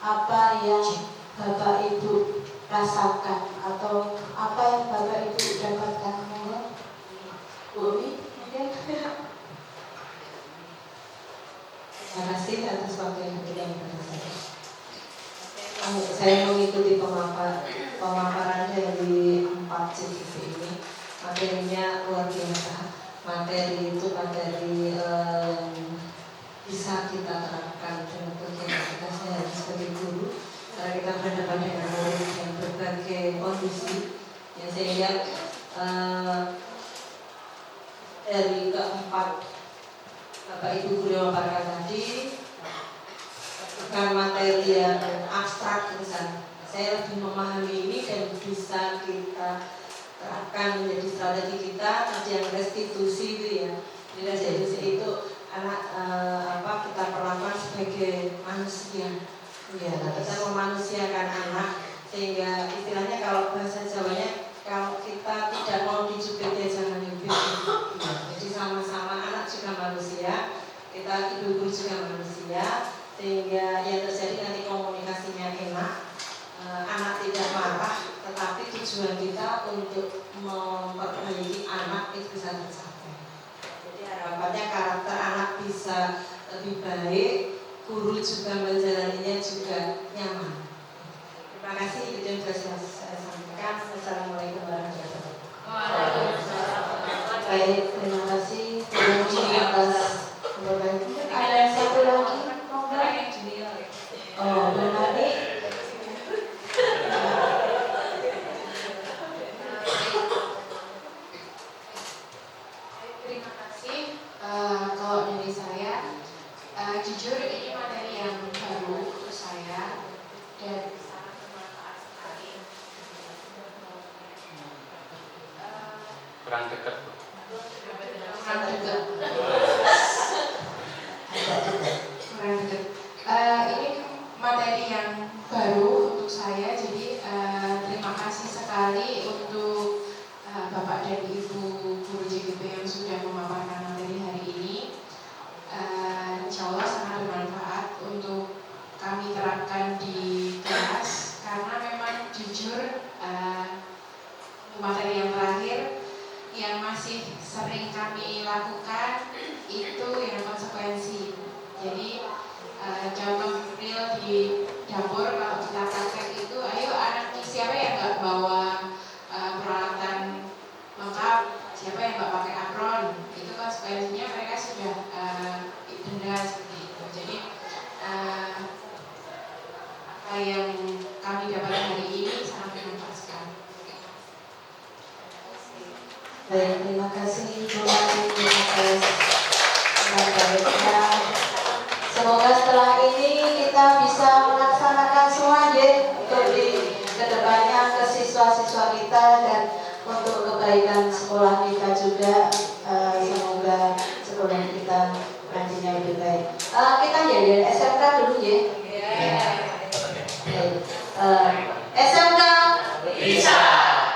apa yang Bapak Ibu rasakan atau apa yang Bapak Ibu dapatkan? Bu Umi, mungkin. Terima kasih atas waktu yang diberikan kepada saya. Saya mengikuti pemaparan dari 4 CCC ini. Materinya luar biasa. Materi itu materi bisa kita terapkan dalam kegiatan kita sehari sebagai guru. Karena kita berhadapan dengan murid yang berbagai kondisi, yang sehingga dari keempat Bapak Ibu guru yang memaparkan tadi bukan materi yang abstrak misalnya. Saya lebih memahami ini dan bisa kita terapkan menjadi strategi kita. Tadi yang restitusi itu ya, restitusi itu anak kita perlakukan sebagai manusia. Ya, kita memanusiakan anak sehingga istilahnya kalau bahasa Jawanya kalau kita tidak mau dijubit ya jangan nyubit. Jadi sama-sama anak juga manusia, kita ibu guru juga manusia, sehingga yang terjadi nanti komunikasinya enak, anak tidak marah, tetapi tujuan kita untuk memperbaiki anak itu bisa tercapai. Jadi harapannya karakter anak bisa lebih baik, guru juga menjalaninya juga nyaman. Terima kasih, itu yang sudah saya sampaikan. Assalamualaikum warahmatullahi wabarakatuh. Baik, terima kasih. Terima kasih atas berbagi. Ada yang satu lagi? Oh, Bernardi. Terima kasih. Kalau dari saya, jujur ini materi yang baru untuk saya dan sangat bermanfaat sekali. Kurang dekat. Kurang dekat. Ini materi yang baru untuk saya, jadi terima kasih sekali untuk Bapak dan Ibu guru JGP yang sudah memaparkan materi hari ini. Insya Allah sangat bermanfaat untuk kami terapkan di kelas, karena memang jujur materi yang terakhir yang masih sering kami lakukan itu yang konsekuensi. Jadi contoh real di dapur kalau kita praktek itu, ayo anak siapa yang nggak bawa peralatan lengkap, siapa yang nggak pakai apron, itu konsekuensinya mereka sudah denda seperti itu. Jadi apa yang kami dapatkan hari ini sangat bermanfaat sekali. Baik, terima kasih Bu Mati atas baiknya. Semoga setelah ini kita bisa melaksanakan semua untuk di kedepannya ke siswa-siswa kita dan untuk kebaikan sekolah kita juga. Semoga sekolah kita nantinya lebih baik. Kita jadi SMK dulu ya. SMK bisa.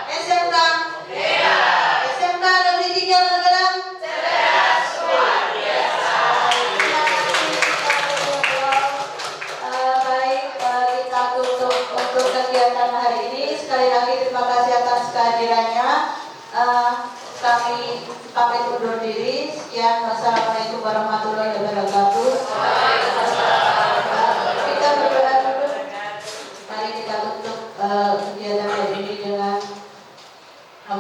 SMK bisa. SMK Negeri 3 Magelang cerdas luar biasa. Baik, kita tutup untuk kegiatan hari ini. Sekali lagi terima kasih atas kehadirannya. Kami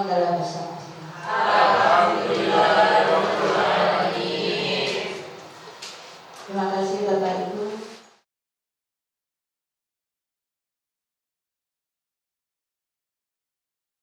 Manggala bersama. Terima kasih